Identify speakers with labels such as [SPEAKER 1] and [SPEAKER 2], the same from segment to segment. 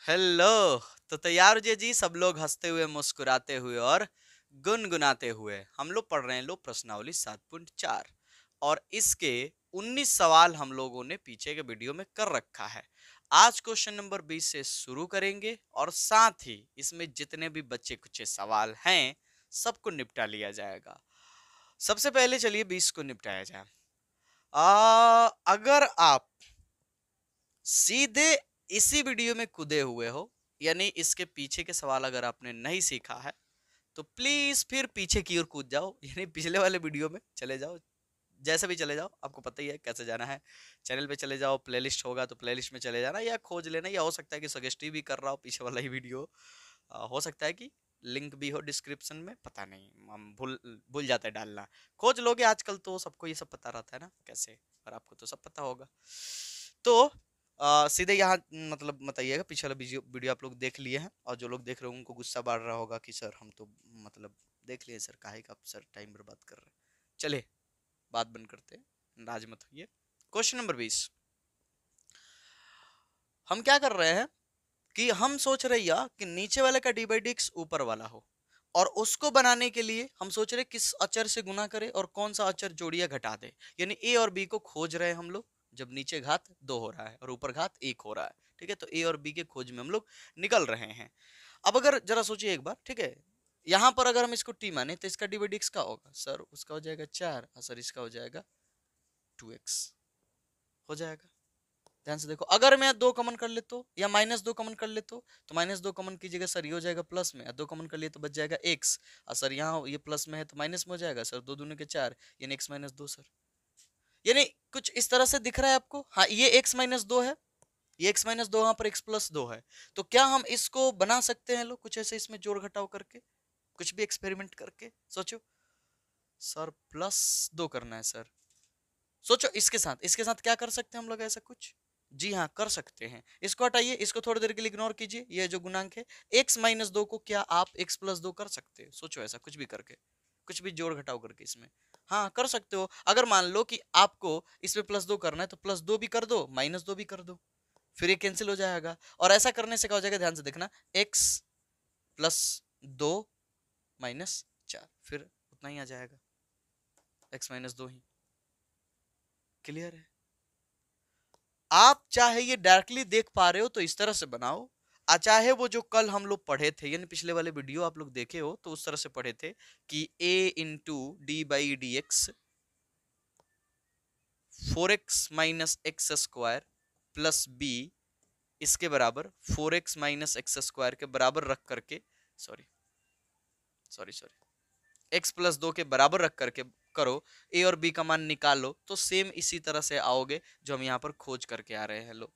[SPEAKER 1] Hello. तो तैयार हो जी सब लोग हंसते हुए मुस्कुराते हुए और गुनगुनाते हुए। हम लोग पढ़ रहे हैं प्रश्नावली 7.4 और इसके 19 सवाल हम लोगों ने पीछे के वीडियो में कर रखा है। आज क्वेश्चन नंबर 20 से शुरू करेंगे और साथ ही इसमें जितने भी बच्चे कुछ सवाल हैं सबको निपटा लिया जाएगा। सबसे पहले चलिए 20 को निपटाया जाए। अगर आप सीधे इसी वीडियो में कूदे हुए हो, यानी इसके पीछे के सवाल अगर आपने नहीं सीखा है तो प्लीज फिर पीछे की ओर कूद जाओ, यानी पिछले वाले वीडियो में चले जाओ। जैसे भी चले जाओ, आपको पता ही है कैसे जाना है। चैनल पे चले जाओ, प्लेलिस्ट होगा तो प्लेलिस्ट में चले जाना या खोज लेना, या हो सकता है कि सजेस्टिव भी कर रहा हो पीछे वाला ही वीडियो। हो सकता है कि लिंक भी हो डिस्क्रिप्शन में, पता नहीं, हम भूल भूल जाते हैं डालना। खोज लोगे, आजकल तो सबको ये सब पता रहता है ना कैसे, और आपको तो सब पता होगा। तो सीधे यहाँ मतलब बताइएगा, पिछले वाला वीडियो आप लोग देख लिए हैं, और जो लोग देख रहे हैं उनको गुस्सा बढ़ रहा होगा कि सर हम तो मतलब देख लिए सर, काहे का आप सर टाइम बर्बाद कर रहे हैं। चले बात बंद करते हैं, नाराज मत होइए। क्वेश्चन नंबर 20, हम क्या कर रहे हैं कि हम सोच रहे हैं कि नीचे वाले का डी बाई डी एक्स ऊपर वाला हो, और उसको बनाने के लिए हम सोच रहे किस अचर से गुना करें और कौन सा अचर जोड़ या घटा दे, यानी ए और बी को खोज रहे हैं हम लोग। जब नीचे घात 2 हो रहा है और ऊपर घात 1 हो रहा है, ठीक है, तो ए और बी के खोज में हम लोग निकल रहे हैं। अब अगर जरा सोचिए एक बार, ठीक है, यहां पर अगर हम इसको टी माने तो इसका डी बाई डी एक्स का होगा सर, उसका हो जाएगा 4, और सर इसका हो जाएगा 2x, हो जाएगा। ध्यान से देखो, अगर मैं 2 कॉमन कर लेता हूँ या -2 कॉमन कर लेता हूँ तो -2 कॉमन कीजिएगा सर, ये हो जाएगा प्लस में, 2 कॉमन कर लिए तो बच जाएगा x, और सर यहाँ ये प्लस में है तो माइनस में हो जाएगा सर, 2 दूनी के 4, यानी x - 2 सर। यानी कुछ इस तरह से दिख रहा है आपको, हाँ ये x - 2 है, ये x - 2 यहाँ पर x + 2 है। तो क्या हम इसको बना सकते हैं लोग कुछ ऐसे, इसमें जोड़ घटाव करके, कुछ भी एक्सपेरिमेंट करके? सोचो सर, +2 करना है सर, सोचो इसके साथ क्या कर सकते हैं हम लोग ऐसा कुछ? जी हाँ, कर सकते हैं। इसको हटाइए, इसको थोड़ी देर के लिए इग्नोर कीजिए, ये जो गुणांक है x - 2 को क्या आप x + 2 कर सकते हो? सोचो ऐसा कुछ भी करके, कुछ भी जोड़ घटाव करके इसमें। हाँ कर सकते हो। अगर मान लो कि आपको इसमें +2 करना है तो +2 भी कर दो, -2 भी कर दो, फिर ये कैंसिल हो जाएगा। और ऐसा करने से क्या हो जाएगा, ध्यान से देखना, x + 2 - 4, फिर उतना ही आ जाएगा, x - 2 ही। क्लियर है? आप चाहे ये डायरेक्टली देख पा रहे हो तो इस तरह से बनाओ, चाहे वो जो कल हम लोग पढ़े थे, यानी पिछले वाले वीडियो आप लोग देखे हो तो उस तरह से पढ़े थे कि a into D by D X 4x - x² plus B इसके बराबर 4x - x² के बराबर रख करके, सॉरी सॉरी सॉरी, x + 2 के बराबर रख करके करो, a और b का मान निकालो, तो सेम इसी तरह से आओगे जो हम यहाँ पर खोज करके आ रहे हैं लोग।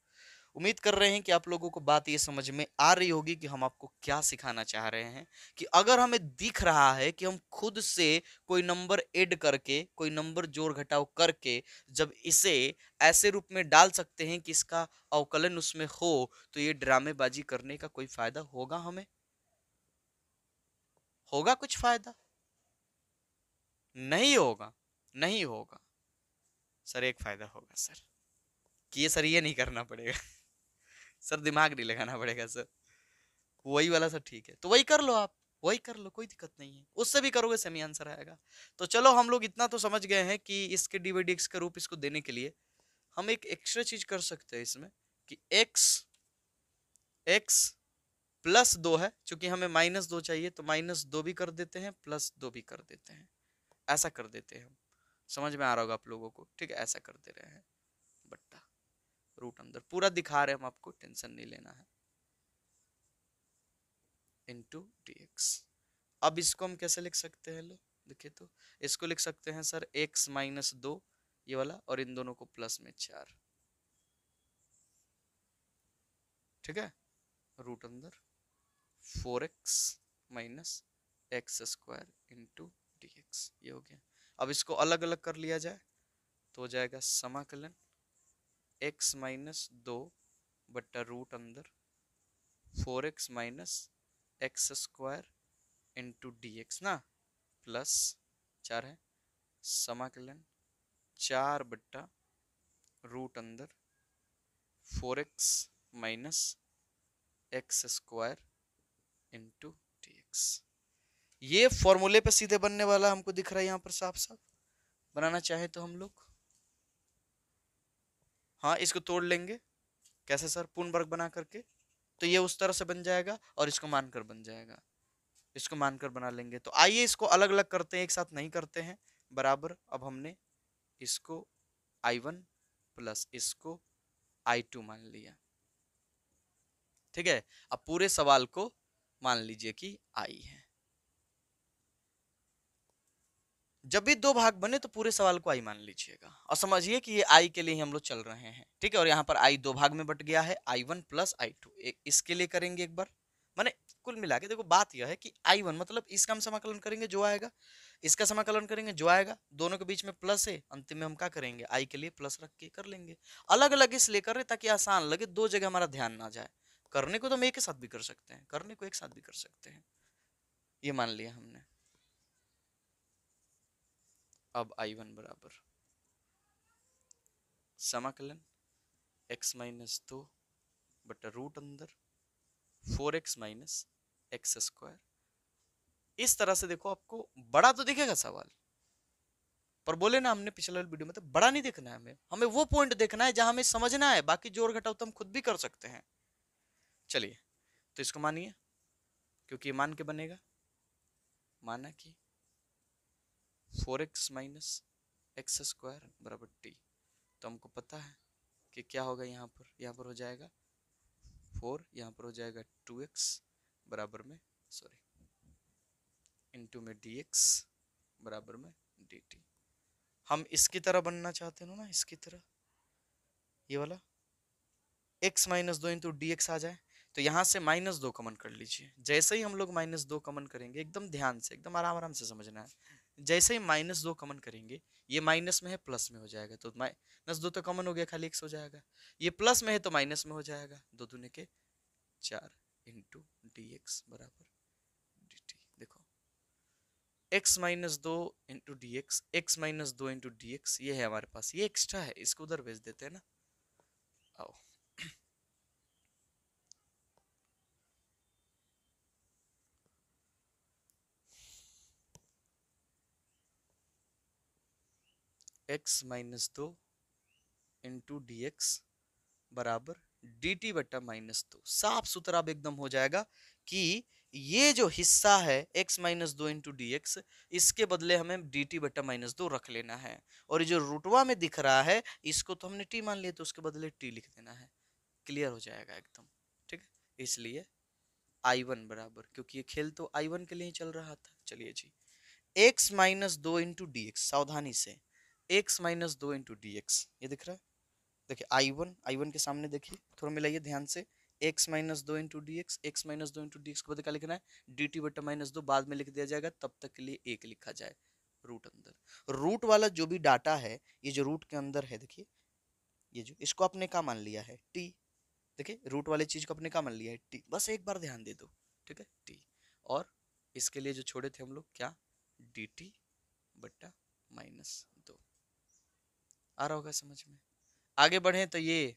[SPEAKER 1] उम्मीद कर रहे हैं कि आप लोगों को बात ये समझ में आ रही होगी कि हम आपको क्या सिखाना चाह रहे हैं, कि अगर हमें दिख रहा है कि हम खुद से कोई नंबर ऐड करके, कोई नंबर जोड़ घटाव करके जब इसे ऐसे रूप में डाल सकते हैं कि इसका अवकलन उसमें हो, तो ये ड्रामेबाजी करने का कोई फायदा होगा? हमें होगा कुछ फायदा? नहीं होगा, नहीं होगा सर। एक फायदा होगा सर, कि ये सर ये नहीं करना पड़ेगा सर, दिमाग नहीं लगाना पड़ेगा सर, वही वाला सर ठीक है, तो वही कर लो आप, वही कर लो, कोई दिक्कत नहीं है, उससे भी करोगे सेमी आंसर आएगा। तो चलो हम लोग इतना तो समझ गए हैं कि इसके डीवीडीएक्स का रूप इसको देने के लिए हम एक एक्स्ट्रा चीज कर सकते हैं इसमें, कि x +2 है, क्योंकि हमें -2 चाहिए तो -2 भी कर देते हैं, +2 भी कर देते हैं, ऐसा कर देते हैं हम। समझ में आ रहा होगा आप लोगों को, ठीक है, ऐसा कर दे रहे हैं, बट्टा रूट अंदर पूरा दिखा रहे हैं हम आपको, टेंशन नहीं लेना है, इंटू dx। अब इसको हम कैसे लिख सकते हैं लो, देखिए तो इसको लिख सकते हैं सर x - 2 ये वाला, और इन दोनों को प्लस में 4, ठीक है, रूट अंदर 4x - x² इंटू dx, ये हो गया। अब इसको अलग अलग कर लिया जाए तो हो जाएगा समाकलन x - 2 बट्टा रूट अंदर 4x - x² इंटू dx ना, प्लस 4 है, समाकलन 4 बट्टा रूट अंदर 4x - x square into D x. ये फॉर्मूले पे सीधे बनने वाला हमको दिख रहा है यहाँ पर साफ साफ। बनाना चाहे तो हम लोग, हाँ इसको तोड़ लेंगे। कैसे सर? पूर्ण वर्ग बना करके। तो ये उस तरह से बन जाएगा और इसको मानकर बन जाएगा, इसको मानकर बना लेंगे। तो आइए इसको अलग अलग करते हैं, एक साथ नहीं करते हैं। बराबर, अब हमने इसको I1 प्लस इसको I2 मान लिया। ठीक है, अब पूरे सवाल को मान लीजिए कि I है। जब भी दो भाग बने तो पूरे सवाल को I मान लीजिएगा और समझिए कि ये I के लिए ही हम लोग चल रहे हैं। ठीक है, और यहाँ पर I दो भाग में बट गया है, I1 प्लस I2। इसके लिए करेंगे एक बार, माने कुल मिला के देखो बात यह है कि I1 मतलब इसका हम समाकलन करेंगे जो आएगा, इसका समाकलन करेंगे जो आएगा, दोनों के बीच में प्लस है, अंतिम में हम क्या करेंगे I के लिए प्लस रख के कर लेंगे। अलग अलग इसलिए कर रहे ताकि आसान लगे, दो जगह हमारा ध्यान ना जाए। करने को तो हम एक के साथ भी कर सकते हैं, करने को एक साथ भी कर सकते हैं, ये मान लिया हमने। अब I1 बराबर समाकलन x माइनस 2 बटा रूट अंदर 4x माइनस एक्स स्क्वायर। इस तरह से देखो, आपको बड़ा तो दिखेगा सवाल, पर बोले ना हमने पिछले वीडियो में, तो बड़ा नहीं देखना है हमें, हमें वो पॉइंट देखना है जहां हमें समझना है, बाकी जोड़ घटाव तो हम खुद भी कर सकते हैं। चलिए तो इसको मानिए, क्योंकि ये मान के बनेगा। माना कि 4x माइनस एक्स स्क्वायर बराबर टी। तो हमको पता है कि क्या होगा, यहाँ पर हो जाएगा 4, यहाँ पर हो जाएगा 2x बराबर में, सॉरी इंटू में dx बराबर में dt। हम इसकी तरह बनना चाहते हैं ना, इसकी तरह, ये वाला x minus 2 into D x आ जाए। तो यहाँ से माइनस 2 कमन कर लीजिए। जैसे ही हम लोग माइनस 2 कमन करेंगे, एकदम ध्यान से, एकदम आराम आराम से समझना है, जैसे ही माइनस 2 कमन करेंगे, ये माइनस में है प्लस में हो जाएगा, तो माइनस 2 तो कमन हो गया, खाली x हो जाएगा। ये प्लस में है तो माइनस में हो जाएगा, 2 दूने के 4 इंटू डी एक्स बराबर डी टी। देखो x minus 2 into D x, x minus 2 into D x, ये है हमारे पास, ये एक्स्ट्रा है, इसको उधर भेज देते हैं ना। आओ x minus 2 into D X बराबर डी टी बट्टा माइनस 2। साफ सुथरा अब एकदम हो जाएगा कि ये जो हिस्सा है x minus 2 into D x, इसके बदले हमें डी टी बट्टा माइनस 2 रख लेना है। और ये जो रूटवा में दिख रहा है, इसको तो हमने t मान लिया, तो उसके बदले t लिख देना है। क्लियर हो जाएगा एकदम। ठीक है, इसलिए I1 बराबर, क्योंकि ये खेल तो I1 के लिए ही चल रहा था। चलिए जी, x minus 2 into D x, सावधानी से x minus 2 into D x, ये दिख रहा है। देखिए I1 के सामने देखिए, थोड़ा मिलाइए ध्यान से। x minus 2 into D x, x minus 2 into D x को बदल क्या लिखना है, डी टी बटा माइनस 2 बाद में लिख दिया जाएगा, तब तक के लिए एक लिखा जाए। रूट अंदर, रूट वाला जो भी डाटा है, ये जो रूट के अंदर है, देखिए ये जो, इसको आपने क्या मान लिया है, टी। देखिए रूट वाले चीज को अपने क्या मान लिया है, टी। बस एक बार ध्यान दे दो, ठीक है, टी। और इसके लिए जो छोड़े थे हम लोग, क्या, डी टी बट्टा -2। आ रहा होगा समझ में। आगे बढ़े तो ये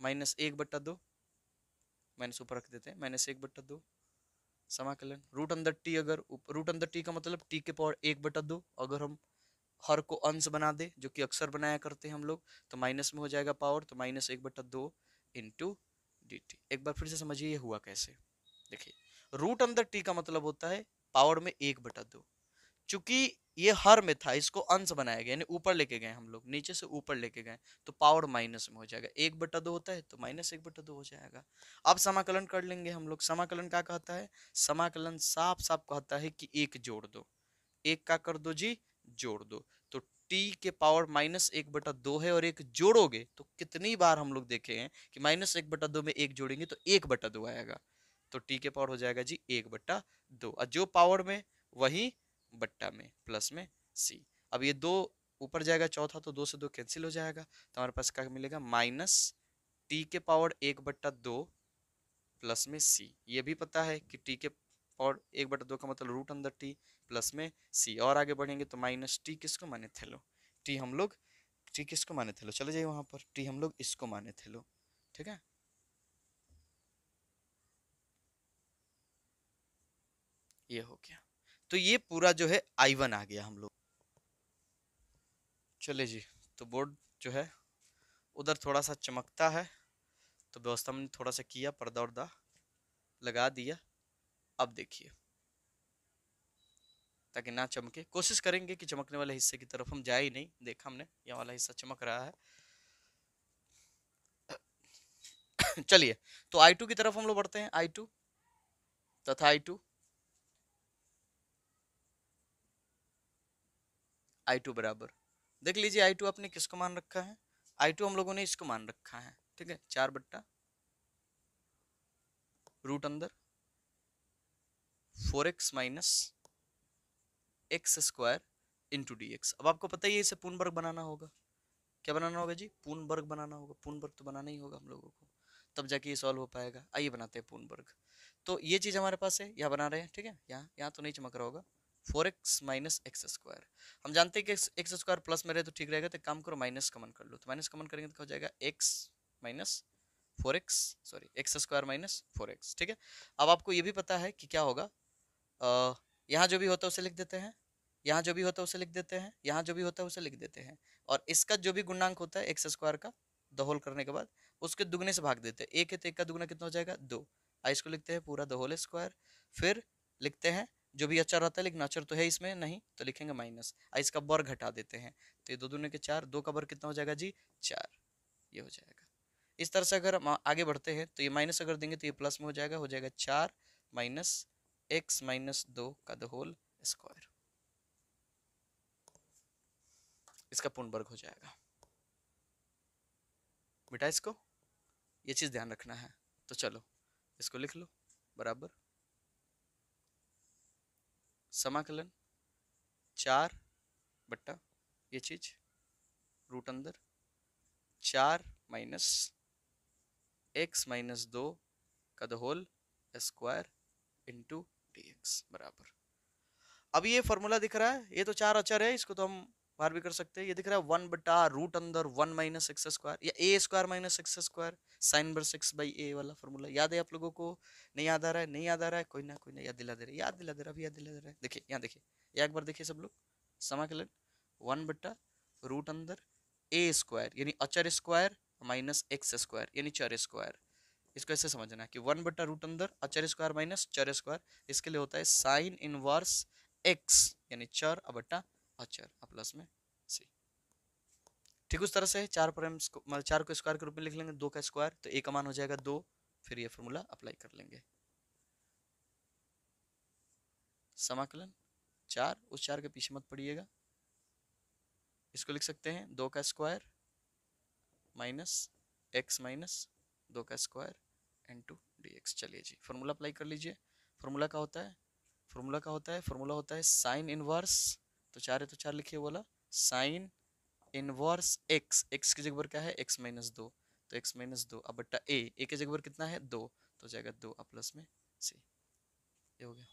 [SPEAKER 1] -1/2, माइनस ऊपर रख देते हैं, -1/2 समाकलन रूट अंदर टी। अगर रूट अंदर टी का मतलब टी के पावर 1/2, अगर हम हर को अंश बना दे, जो कि अक्सर बनाया करते हैं हम लोग, तो माइनस में हो जाएगा पावर, तो -1/2 इंटू डी टी। एक बार फिर से समझिए ये हुआ कैसे। देखिए रूट अंदर टी का मतलब होता है पावर में 1/2। चूंकि ये हर में था, इसको अंश बनाया गया, यानी ऊपर लेके गए हम लोग, नीचे से ऊपर लेके गए, तो पावर माइनस में हो जाएगा। 1/2 होता है तो -1/2 हो जाएगा। अब समाकलन कर लेंगे हम लोग। समाकलन क्या कहता है, समाकलन साफ साफ कहता है कि एक जोड़ दो, एक का कर दो जी, जोड़ दो। तो t के पावर -1/2 है, और एक जोड़ोगे तो कितनी बार हम लोग देखे हैं कि -1/2 में एक जोड़ेंगे तो 1/2 आएगा। तो t के पावर हो जाएगा जी 1/2, और जो पावर में वही बट्टा में, प्लस में c। अब ये दो ऊपर जाएगा चौथा, तो 2 से 2 कैंसिल हो जाएगा, तो हमारे पास क्या मिलेगा, -t के पावर 1/2 प्लस में c। ये भी पता है कि t के पावर 1/2 का मतलब रूट अंदर t प्लस में c। और आगे बढ़ेंगे तो -t किसको माने थे लो, t हम लोग, t किसको माने थे लो, चले जाइए वहां पर, t हम लोग इसको माने थे लो। ठीक है, ये हो गया। तो ये पूरा जो है I1 आ गया हम लोग। चले जी, तो बोर्ड जो है उधर थोड़ा सा चमकता है, तो व्यवस्था हमने थोड़ा सा किया, पर्दा उर्दा लगा दिया। अब देखिए, ताकि ना चमके, कोशिश करेंगे कि चमकने वाले हिस्से की तरफ हम जाए ही नहीं। देखा हमने यह वाला हिस्सा चमक रहा है। चलिए, तो I2 की तरफ हम लोग बढ़ते हैं। I2 तथा I2 बराबर, देख लीजिए I2 आपने किसको मान रखा है। I2 हम लोगों ने इसको मान रखा है, ठीक है, 4/√4x minus x square into D X. अब आपको पता ही है इसे पूर्ण वर्ग बनाना होगा। क्या बनाना होगा जी? पूर्ण वर्ग बनाना होगा। पूर्ण वर्ग तो बनाना ही होगा हम लोगों को, तब जाके ये सॉल्व हो पाएगा। आइए बनाते हैं पूर्ण वर्ग। तो ये चीज हमारे पास है, यहाँ बना रहे हैं, ठीक है। यहाँ यहाँ तो नहीं चमक रहा होगा। 4x माइनस एक्स स्क्वायर, हम जानते हैं कि एक्स स्क्वायर प्लस में रहे तो ठीक रहेगा, तो काम करो माइनस कमन कर लो। तो माइनस कमन करेंगे तो हो जाएगा x minus 4x, sorry x square minus 4x, ठीक है। अब आपको ये भी पता है कि क्या होगा, यहाँ जो भी होता है उसे लिख देते हैं, यहाँ जो भी होता है उसे लिख देते हैं, यहाँ जो भी होता है उसे लिख देते हैं, और इसका जो भी गुणांक होता है एक्स स्क्वायर का द होल करने के बाद उसके दुगने से भाग देते हैं। एक है तो एक का दुगना कितना हो जाएगा? 2। इसको लिखते हैं पूरा द होल स्क्वायर। फिर लिखते हैं जो भी अचर रहता है, लेकिन अचर तो है इसमें नहीं, तो लिखेंगे माइनस। इसका वर्ग घटा देते हैं, तो ये 2 दूने के 4, 2 का वर्ग कितना हो जाएगा जी? 4। ये हो जाएगा। इस तरह से अगर हम आगे बढ़ते हैं तो ये माइनस अगर देंगे तो ये प्लस में हो जाएगा 4 माइनस एक्स माइनस 2 का द होल स्क्वायर। इसका पूर्ण वर्ग हो जाएगा बेटा। इसको ये चीज ध्यान रखना है। तो चलो इसको लिख लो, बराबर समाकलन 4 बट्टा ये चीज रूट अंदर 4 माइनस एक्स माइनस 2 का the whole square into D X बराबर। अब ये फॉर्मूला दिख रहा है, ये तो 4 अचर है, इसको तो हम बाहर भी कर सकते हैं। ये दिख रहा है 1 बटा रूट अंदर 1 माइनस एक्स स्क्वायर, या a square minus x square sine inverse x by a वाला फॉर्मूला याद है आप लोगों को? नहीं याद आ रहा है? नहीं याद आ रहा है, कोई ना याद दिला दे रहा है, याद दिला दे रहा है, अभी याद दिला दे रहा है। देखिए यहाँ देखिए, एक बार देखिए सब लोग, समाकलन 1 बटा रूट अंदर ए स्क्वायर यानी अचर स्क्वायर माइनस एक्स स्क्वायर यानी चर स्क्वायर। इसको ऐसे समझना है कि 1 बटा रूट अंदर अचर स्क्वायर माइनस चर स्क्वायर, इसके लिए होता है साइन इनवर्स एक्स यानी चर बटा अचर प्लस में सी। ठीक उस तरह से 4 पर हम 4 को स्क्वायर के रूप में लिख लेंगे, 2 का स्क्वायर, तो ए का मान हो जाएगा 2। फिर ये फॉर्मूला अप्लाई कर लेंगे, समाकलन 4, उस 4 के पीछे मत पड़िएगा। इसको लिख सकते हैं 2 का स्क्वायर माइनस एक्स माइनस 2 का स्क्वायर इनटू dx। चलिए जी फॉर्मूला अप्लाई कर लीजिए। फॉर्मूला का होता है, फॉर्मूला होता है साइन इनवर्स, तो 4 है तो 4 लिखिए बोला, साइन इनवर्स एक्स, एक्स की जगह पर क्या है? एक्स माइनस 2, तो एक्स माइनस 2 अब बट्टा ए की जगह पर कितना है? 2, तो जाएगा 2 प्लस में सी। ये हो गया।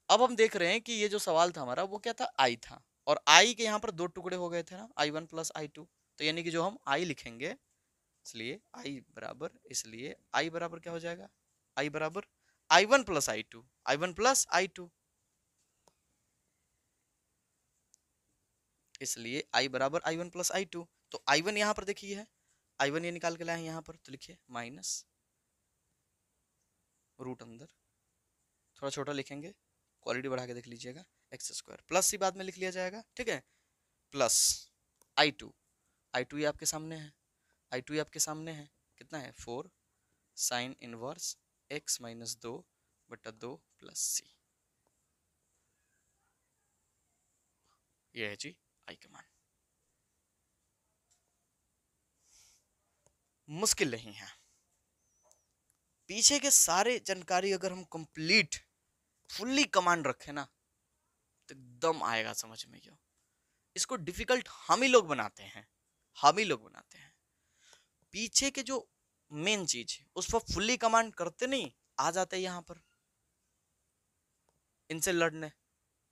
[SPEAKER 1] अब हम देख रहे हैं कि ये जो सवाल था हमारा वो क्या था? आई था, और आई के यहाँ पर 2 टुकड़े हो गए थे ना, I1 प्लस I2, तो यानी कि जो हम आई लिखेंगे, इसलिए आई बराबर क्या हो जाएगा? आई बराबर I1 plus I2, I1 plus I2, इसलिए I बराबर I1 प्लस I2। तो I1 यहाँ पर देखिए है, I1 ये निकाल के लाए हैं यहाँ पर, तो लिखिए माइनस रूट अंदर, थोड़ा छोटा लिखेंगे, क्वालिटी बढ़ा के देख लीजिएगा, एक्स स्क्वायर प्लस सी बाद में लिख लिया जाएगा, ठीक है, प्लस I2, I2 ये आपके सामने है, I2 ये आपके सामने है, कितना है? 4 साइन इनवर्स एक्स माइनस 2 बटा 2 प्लस सी। ये है जी आई का मान। मुश्किल नहीं है, पीछे के सारे जानकारी अगर हम कंप्लीट फुल्ली कमांड रखें ना तो एकदम आएगा समझ में। क्यों इसको डिफिकल्ट हम ही लोग बनाते हैं, पीछे के जो मेन चीज है उस पर फुल्ली कमांड करते नहीं, आ जाते हैं यहाँ पर इनसे लड़ने,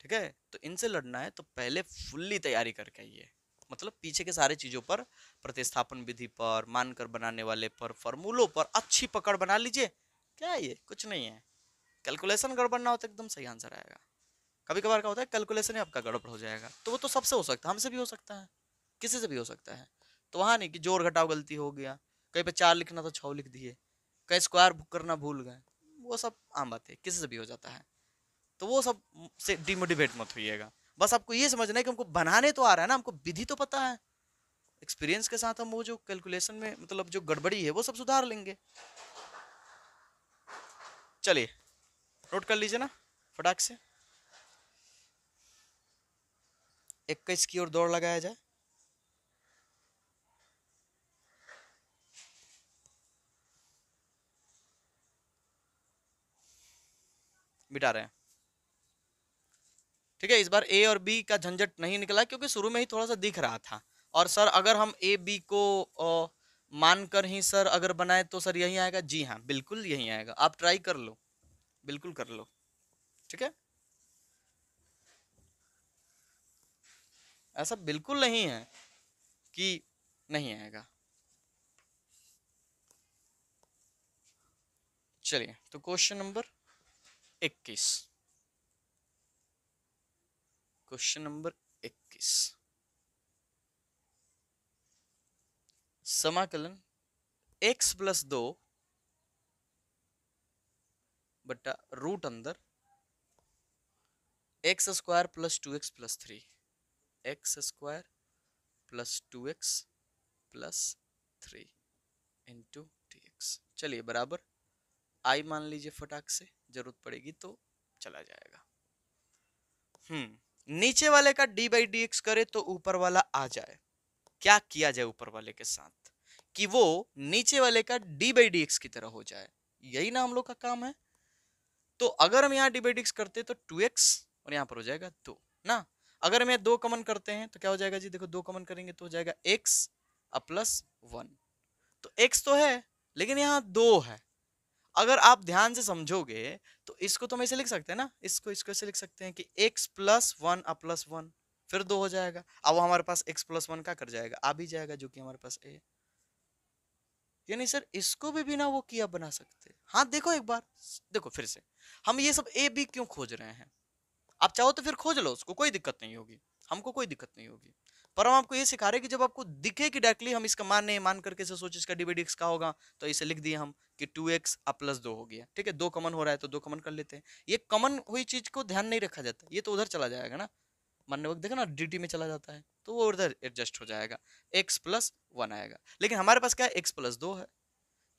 [SPEAKER 1] ठीक है। तो इनसे लड़ना है तो पहले फुल्ली तैयारी करके आइए, मतलब पीछे के सारे चीजों पर, प्रतिस्थापन विधि पर, मानकर बनाने वाले पर, फॉर्मूलों पर अच्छी पकड़ बना लीजिए, क्या है ये? कुछ नहीं है। कैलकुलेशन गड़बड़ ना हो तो एकदम सही आंसर आएगा। कभी कभार क्या होता है कैलकुलेशन ही आपका गड़बड़ हो जाएगा, तो वो तो सबसे हो सकता है, हमसे भी हो सकता है, किसी से भी हो सकता है। तो वहां नहीं कि जोड़ घटाव गलती हो गया, कहीं पे 4 लिखना था 6 लिख दिए, कहीं स्क्वायर करना भूल गए, वो सब आम बात है, किसी से भी हो जाता है। तो वो सब से डिमोटिवेट मत होइएगा। बस आपको ये समझना है कि हमको बनाने तो आ रहा है ना, हमको विधि तो पता है। एक्सपीरियंस के साथ हम वो जो कैलकुलेशन में मतलब जो गड़बड़ी है वो सब सुधार लेंगे। चलिए नोट कर लीजिए ना फटाक से। 21 की ओर दौड़ लगाया जाए। मिटा रहे हैं। ठीक है, इस बार ए और बी का झंझट नहीं निकला क्योंकि शुरू में ही थोड़ा सा दिख रहा था। और सर अगर हम ए बी को मानकर ही सर अगर बनाए तो सर यही आएगा। जी हाँ बिल्कुल यही आएगा, आप ट्राई कर लो, बिल्कुल कर लो। ठीक है, ऐसा बिल्कुल नहीं है कि नहीं आएगा। चलिए तो क्वेश्चन नंबर 21, क्वेश्चन नंबर 21, समाकलन x प्लस 2 बटा रूट अंदर x square plus 2x plus 3, x square plus 2x plus 3 into D x. चलिए बराबर आई मान लीजिए फटाक से, जरूरत पड़ेगी तो चला जाएगा। नीचे वाले का डी बाई डी एक्स करे तो ऊपर वाला आ जाए। क्या किया जाए ऊपर वाले के साथ कि वो नीचे वाले का डी बाई डी एक्स की तरह हो जाए, यही ना हम लोग का काम है। तो अगर हम यहाँ डी बाई डी एक्स करते तो 2x और यहाँ पर हो जाएगा 2 ना। अगर हम यहाँ 2 कॉमन करते हैं तो क्या हो जाएगा जी, देखो 2 कॉमन करेंगे तो हो जाएगा x प्लस 1। तो x तो है लेकिन यहाँ 2 है। अगर आप ध्यान से समझोगे तो इसको तो हम ऐसे लिख सकते हैं ना, इसको ऐसे लिख सकते हैं कि x प्लस 1 प्लस 1 फिर 2 हो जाएगा। अब वो हमारे पास x प्लस 1 का कर जाएगा, आ भी जाएगा जो कि हमारे पास a। यानी सर इसको भी बिना वो किया बना सकते। हाँ देखो एक बार, देखो फिर से, हम ये सब ए बी क्यों खोज रहे हैं? आप चाहो तो फिर खोज लो उसको, कोई दिक्कत नहीं होगी, हमको कोई दिक्कत नहीं होगी। पर हम आपको ये सिखा रहे हैं कि जब आपको दिखे कि डायरेक्टली हम इसका मान नहीं मान करके से सोचे इसका डिवाइड एक्स का होगा, तो इसे लिख दिए हम कि 2x प्लस 2 हो गया। ठीक है, 2 कॉमन हो रहा है तो 2 कॉमन कर लेते हैं। ये कॉमन हुई चीज को ध्यान नहीं रखा जाता, ये तो उधर चला जाएगा ना, मानने वक्त देखो ना dt में चला जाता है तो वो उधर एडजस्ट हो जाएगा, x प्लस 1 आएगा। लेकिन हमारे पास क्या है, x प्लस 2 है।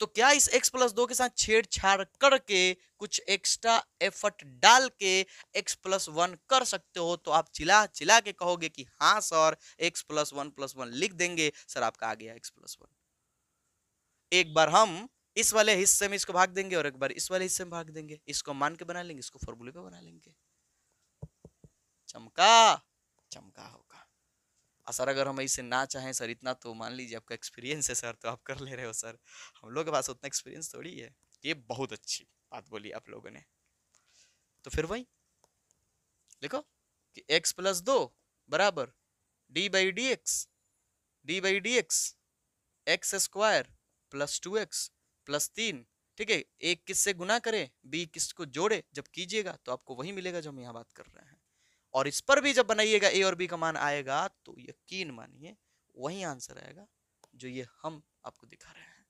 [SPEAKER 1] तो क्या इस x प्लस 2 के साथ छेड़छाड़ करके कुछ एक्स्ट्रा एफर्ट डाल के x प्लस 1 कर सकते हो? तो आप चिल्ला चिल्ला के कहोगे कि हाँ सर x प्लस 1 लिख देंगे, सर आपका आ गया x प्लस 1। एक बार हम इस वाले हिस्से में इसको भाग देंगे और एक बार इस वाले हिस्से में भाग देंगे, इसको मान के बना लेंगे, इसको फॉर्मूले पे बना लेंगे। चमका चमका होगा। सर अगर हम इसे ना चाहें सर इतना, तो मान लीजिए आपका एक्सपीरियंस है सर तो आप कर ले रहे हो सर, हम लोग के पास उतना एक्सपीरियंस थोड़ी है। ये बहुत अच्छी बात बोली आप लोगों ने। तो फिर वही देखो कि x प्लस 2 बराबर D by D x, D by D x x square plus 2x plus 3। ठीक है, एक किससे गुना करे, बी किसको जोड़े, जब कीजिएगा तो आपको वही मिलेगा जो हम यहाँ बात कर रहे हैं। और इस पर भी जब बनाइएगा ए और बी का मान आएगा तो यकीन मानिए वही आंसर आएगा जो ये हम आपको दिखा रहे हैं।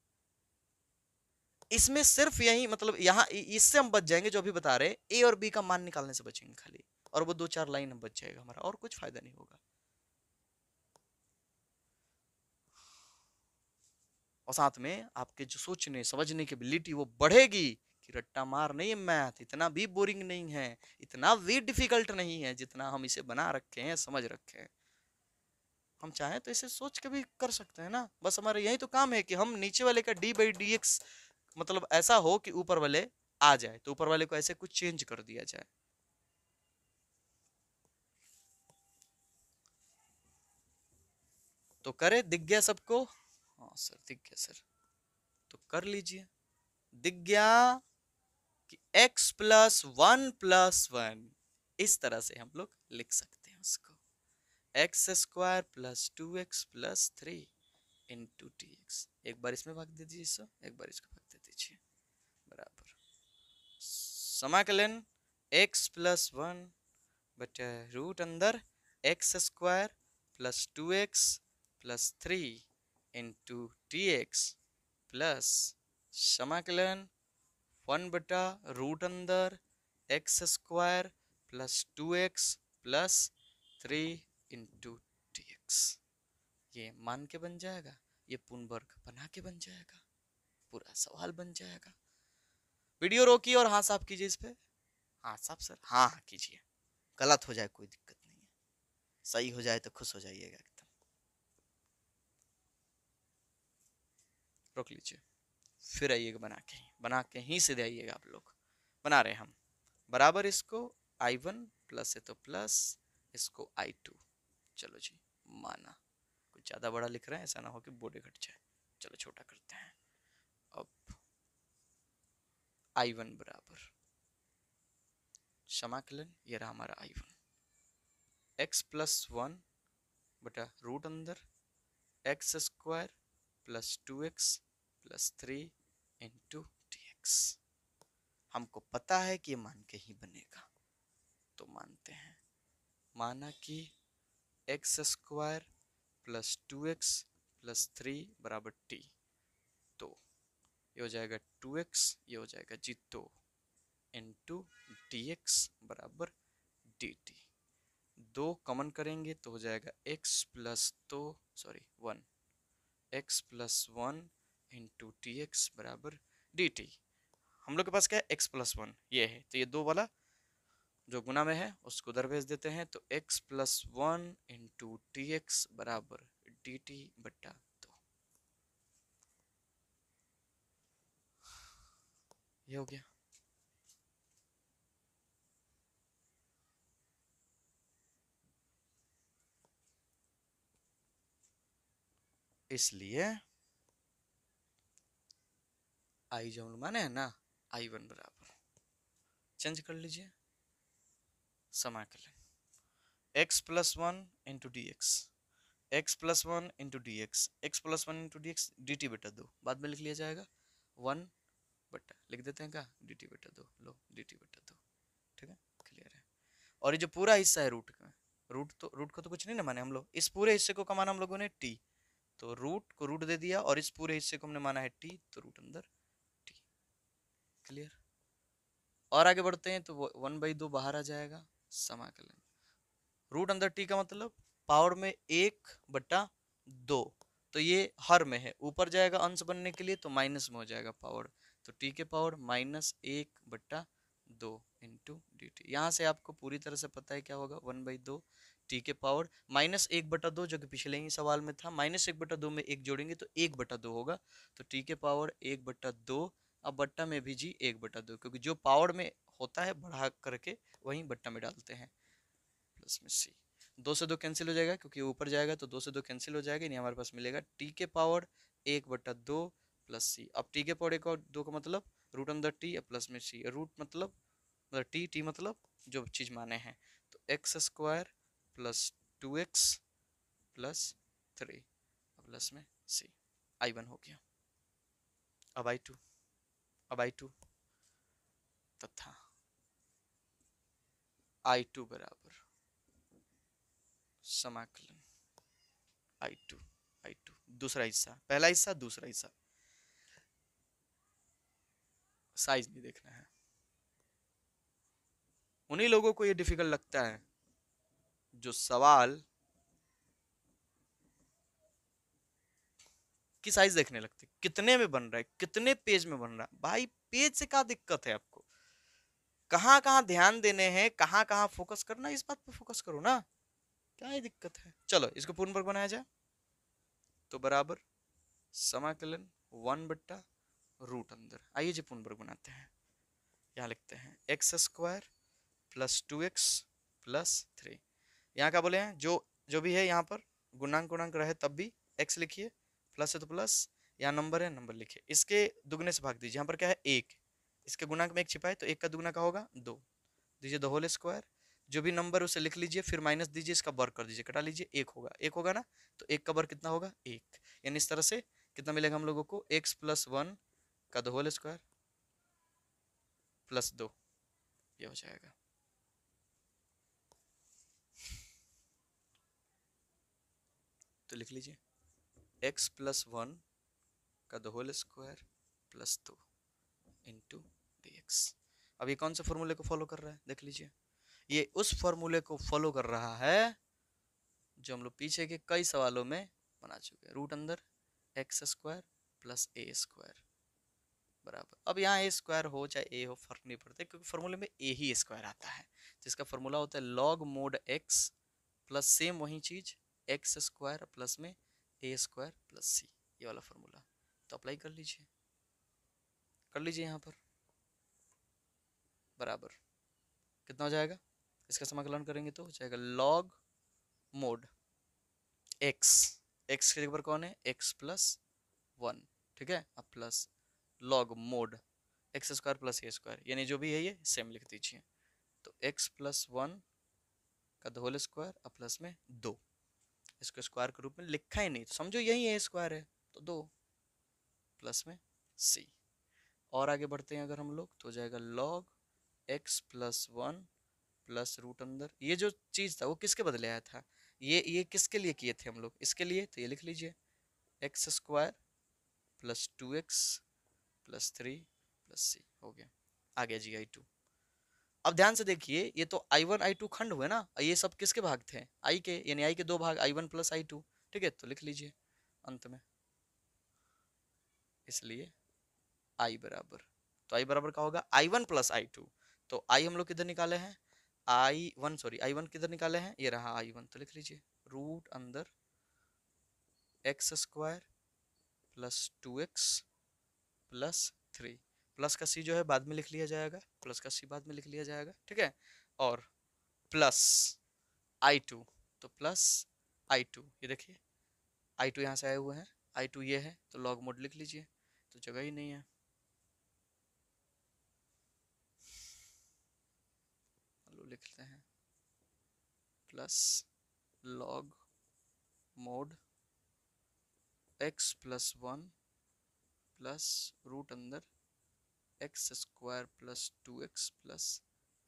[SPEAKER 1] इसमें सिर्फ यही मतलब यहाँ इससे हम बच जाएंगे जो अभी बता रहे, ए और बी का मान निकालने से बचेंगे खाली, और वो 2-4 लाइन हम बच जाएगा हमारा, और कुछ फायदा नहीं होगा। और साथ में आपके जो सोचने समझने की एबिलिटी वो बढ़ेगी कि रट्टा मार नहीं है, मैथ इतना भी बोरिंग नहीं है, इतना भी डिफिकल्ट नहीं है जितना हम इसे बना रखे हैं, समझ रखे हैं। हम चाहें तो इसे सोच के भी कर सकते हैं ना, बस हमारा यही तो काम है कि हम नीचे वाले का डी बाई डी एक्स मतलब ऐसा हो कि ऊपर वाले आ जाए, तो ऊपर वाले को ऐसे कुछ चेंज कर दिया जाए। तो करे, दिख गया सबको? हाँ सर दिख गया सर, तो कर लीजिए। दिख गया कि x प्लस 1 इस तरह से हम लोग लिख सकते हैं उसको, x square plus 2x plus 3 into T x. एक बार इसमें भाग दे दीजिए, एक बार इसको भाग दे दीजिए, बराबर समाकलन x प्लस वन बटा रूट अंदर x square plus 2x plus 3 into T x plus समाकलन 1 बटा रूट अंदर x square plus 2x plus 3 into T x. ये मान के बन जाएगा, ये पूर्ण वर्ग बना के बन जाएगा, पूरा सवाल बन जाएगा। वीडियो रोकिए और हाँ साफ कीजिए इस पे। हाँ साफ सर, हाँ हाँ कीजिए, गलत हो जाए कोई दिक्कत नहीं है, सही हो जाए तो खुश हो जाइएगा एकदम। रोक लीजिए, फिर आइएगा बना के ही सीधे आइएगा आप लोग। बना रहे हम बराबर इसको I1 प्लस है तो प्लस, इसको I2। चलो जी माना, कुछ ज्यादा बड़ा लिख रहे हैं, ऐसा ना हो कि बोर्ड घट जाए। चलो छोटा करते हैं। अब I1 बराबर समाकलन, ये रहा हमारा I1 x प्लस वन बटा रूट अंदर x square plus 2x plus 3 into T x. हमको पता है कि ये मान के ही बनेगा, तो मानते हैं। माना कि x square plus 2x plus 3 बराबर t, तो ये हो जाएगा 2x, ये हो जाएगा जी 2 इंटू डी एक्स बराबर डी टी। 2 कॉमन करेंगे तो हो जाएगा x plus 1 x plus 1 into T x बराबर डी टी। हम लोग के पास क्या है, x प्लस 1 ये है, तो ये 2 वाला जो गुना में है उसको उधर भेज देते हैं, तो x plus 1 into T x बराबर डी टी बट्टा 2। ये हो गया। इसलिए आई जो हम माने है ना, I1 बराबर चेंज कर लीजिए, समाकलन x plus one into D x, x plus one into D x, x plus one into D x D T बटा 2, बाद में लिख लिया जाएगा 1 बटा, लिख देते हैं क्या, डी टी बटा 2, लो डी टी बटा 2। ठीक है, क्लियर है। और ये जो पूरा हिस्सा है रूट का, रूट को तो कुछ नहीं ना माने हम लोग, इस पूरे हिस्से को कमाना हम लोगों ने टी, तो रूट को रूट दे दिया, और इस पूरे हिस्से को हमने माना है टी, तो रूट अंदर टी। क्लियर। और आगे बढ़ते हैं तो 1/2 बाहर आ जाएगा, समाकलन रूट अंदर टी का मतलब पावर में 1/2, तो ये हर में है, ऊपर जाएगा अंश बनने के लिए तो माइनस में हो जाएगा पावर, तो टी के पावर -1/2 इंटू डी टी। यहाँ से आपको पूरी तरह से पता है क्या होगा, 1/2 टी के पावर -1/2, जो कि पिछले ही सवाल में था, -1/2 में 1 जोड़ेंगे तो 1/2 होगा, तो टी के पावर 1/2। अब बट्टा में भी जी 1/2, क्योंकि जो पावर में होता है बढ़ा करके वहीं बट्टा में डालते हैं, प्लस में सी। 2 से 2 कैंसिल हो जाएगा, क्योंकि ऊपर जाएगा तो 2 से 2 कैंसिल हो जाएगा, नहीं हमारे पास मिलेगा टी के पावर 1/2 प्लस सी। अब टी के पावर 1/2 का मतलब रूट अंदर टी प्लस में सी, रूट मतलब टी मतलब जो चीज माने हैं, तो x square plus 2x plus 3 plus में सी। I1 हो गया। अब I2 तथा I2 बराबर समाकलन I2 दूसरा हिस्सा, पहला हिस्सा दूसरा हिस्सा, साइज नहीं देखना है। उन्हीं लोगों को ये डिफिकल्ट लगता है जो सवाल की साइज देखने लगते, कितने में बन रहा है, कितने पेज में बन रहा है। भाई पेज से क्या दिक्कत है आपको, कहाँ कहाँ ध्यान देने हैं, कहाँ कहाँ फोकस करना, इस बात पे फोकस करो ना, क्या ही दिक्कत है। चलो इसको पूर्ण वर्ग बनाया जाए, तो बराबर समाकलन 1/रूट अंदर, आइए जी पूर्ण वर्ग बनाते हैं। यहाँ लिखते हैं x square plus 2x plus 3। यहाँ क्या बोले हैं, जो जो भी है यहाँ पर गुणांक गुणांक रहे तब भी x लिखिए, प्लस है तो प्लस, यहाँ नंबर है नंबर लिखिए, इसके दुगने से भाग दीजिए। यहाँ पर क्या है 1, इसके गुणांक में 1 छिपा है, तो 1 का दुगना का होगा 2, दीजिए द होल स्क्वायर, जो भी नंबर उसे लिख लीजिए, फिर माइनस दीजिए, इसका वर्ग कर दीजिए, कटा लीजिए, 1 होगा ना, तो 1 का वर्ग कितना होगा 1, यानी इस तरह से कितना मिलेगा हम लोगों को, x प्लस 1 का द होल स्क्वायर प्लस 2 ये हो जाएगा। तो लिख लीजिए x प्लस 1 का the whole square plus 2 into dx। अब ये कौन से फॉर्मूले को फॉलो कर रहा है देख लीजिए, ये उस फॉर्मूले को फॉलो कर रहा है जो हम लोग पीछे के कई सवालों में बना चुके हैं। रूट अंदर एक्स स्क्वायर प्लस ए स्क्वायर बराबर, अब यहाँ ए स्क्वायर हो चाहे ए हो फर्क नहीं पड़ता क्योंकि फॉर्मूले में ए ही स्क्वायर आता है, जिसका फॉर्मूला होता है log mod x plus same वही चीज एक्स स्क्वायर प्लस में ए स्क्वायर प्लस सी, ये वाला फॉर्मूला। तो अप्लाई कर लीजिए यहाँ पर बराबर कितना हो जाएगा, इसका समाकलन करेंगे तो हो जाएगा लॉग मोड एक्स, एक्स के ऊपर कौन है एक्स प्लस 1, ठीक है, अब plus log mod x square plus ए स्क्वायर, यानी जो भी है ये सेम लिख दीजिए। तो एक्स प्लस 1 का द होल स्क्वायर अब प्लस में 2, इसको स्क्वायर के रूप में लिखा ही नहीं तो समझो यही ए स्क्वायर है, तो 2 प्लस में सी। और आगे बढ़ते हैं अगर हम लोग तो हो जाएगा log X plus 1 plus root अंदर, ये जो चीज था वो किसके बदले आया था, ये किसके लिए किए थे हम लोग, इसके लिए, तो ये लिख लीजिए x square plus 2x plus 3 plus c हो गया। आ गया जी i2। अब ध्यान से देखिए ये तो i1 i2 खंड हुए ना, ये सब किसके भाग थे i के, यानी i के दो भाग i1 प्लस i2, ठीक है, तो लिख लीजिए अंत में, इसलिए i बराबर, तो i बराबर का होगा i1 प्लस i2, तो i हम लोग किधर निकाले हैं i1 किधर निकाले हैं, ये रहा i1, तो लिख लीजिए रूट अंदर x square plus 2x plus 3, plus का सी जो है बाद में लिख लिया जाएगा, प्लस का सी बाद में लिख लिया जाएगा, ठीक है, और प्लस i2, तो प्लस i2, ये देखिए i2 यहाँ से आए हुए हैं, i2 ये है तो लॉग मोड लिख लीजिए, तो जगह ही नहीं है, लिखते हैं plus log mod x plus 1 plus root अंदर x square plus 2x plus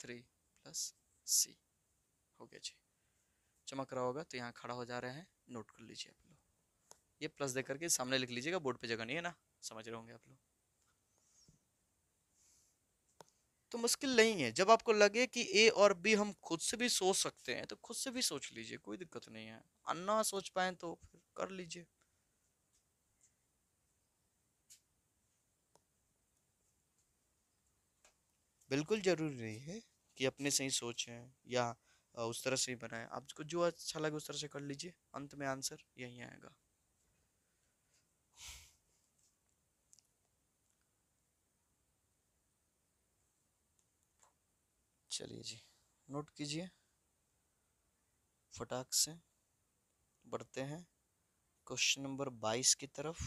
[SPEAKER 1] 3 plus c हो गया जी। चमक रहा होगा तो यहाँ खड़ा हो जा रहे हैं, नोट कर लीजिए आप लोग, ये प्लस दे करके सामने लिख लीजिएगा, बोर्ड पे जगह नहीं है ना, समझ रहे होंगे आप लोग। तो मुश्किल नहीं है, जब आपको लगे कि ए और बी हम खुद से भी सोच सकते हैं तो खुद से भी सोच लीजिए, कोई दिक्कत नहीं है, अन्ना सोच पाए तो फिर कर लीजिए। बिल्कुल जरूरी नहीं है कि अपने से ही सोचें या उस तरह से ही बनाएं, आपको जो अच्छा लगे उस तरह से कर लीजिए, अंत में आंसर यही आएगा। चलिए जी नोट कीजिए, फटाक से बढ़ते हैं क्वेश्चन नंबर 22 की तरफ,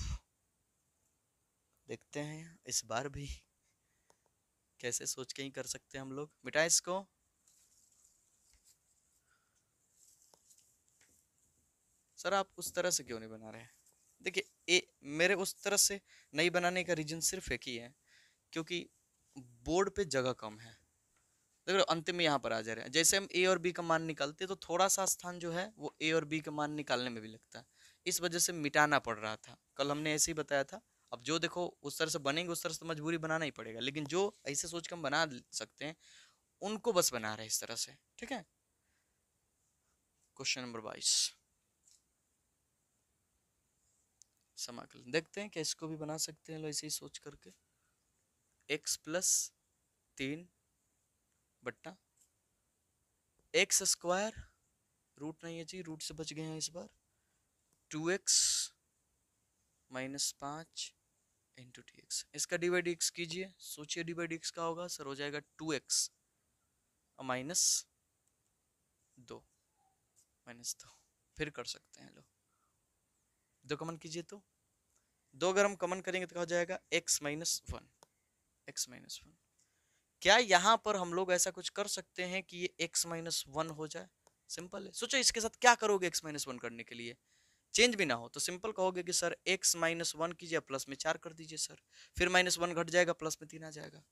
[SPEAKER 1] देखते हैं इस बार भी कैसे सोच के ही कर सकते हैं हम लोग। मिटाएं इसको, सर आप उस तरह से क्यों नहीं बना रहे हैं, देखिए मेरे उस तरह से नहीं बनाने का रीजन सिर्फ एक ही है, क्योंकि बोर्ड पे जगह कम है। देखो अंतिम में यहाँ पर आ जा रहे हैं, जैसे हम ए और बी का मान निकालते तो थोड़ा सा स्थान जो है वो ए और बी का मान निकालने में भी लगता है, इस वजह से मिटाना पड़ रहा था, कल हमने ऐसे ही बताया था। अब जो देखो उस तरह से बनेंगे उस तरह से तो मजबूरी बनाना ही पड़ेगा, लेकिन जो ऐसे सोच के हम बना सकते हैं उनको बस बना रहे हैं इस तरह से, ठीक है। क्वेश्चन नंबर 22 समाकलन देखते हैं क्या इसको भी बना सकते हैं, लो ऐसे ही सोच करके x प्लस 3 बट्टा एक्स स्क्वायर, रूट नहीं है जी, रूट से बच गए हैं इस बार, 2x minus 5 into D x, इसका डी बाई डी एक्स कीजिए, सोचिए डी बाई डी एक्स का होगा सर, हो जाएगा 2x माइनस 2 माइनस 2, फिर कर सकते हैं लो, दो कमन कीजिए तो दो अगर हम कमन करेंगे तो क्या हो जाएगा x माइनस 1, एक्स माइनस 1। क्या यहाँ पर हम लोग ऐसा कुछ कर सकते हैं कि ये x माइनस 1 हो जाए, सिंपल है, सोचो इसके साथ क्या करोगे x माइनस 1 करने के लिए, चेंज भी ना हो तो सिंपल कहोगे कि सर x माइनस 1 कीजिए प्लस में 4 कर दीजिए सर, फिर माइनस 1 घट जाएगा प्लस में 3 आ जाएगा,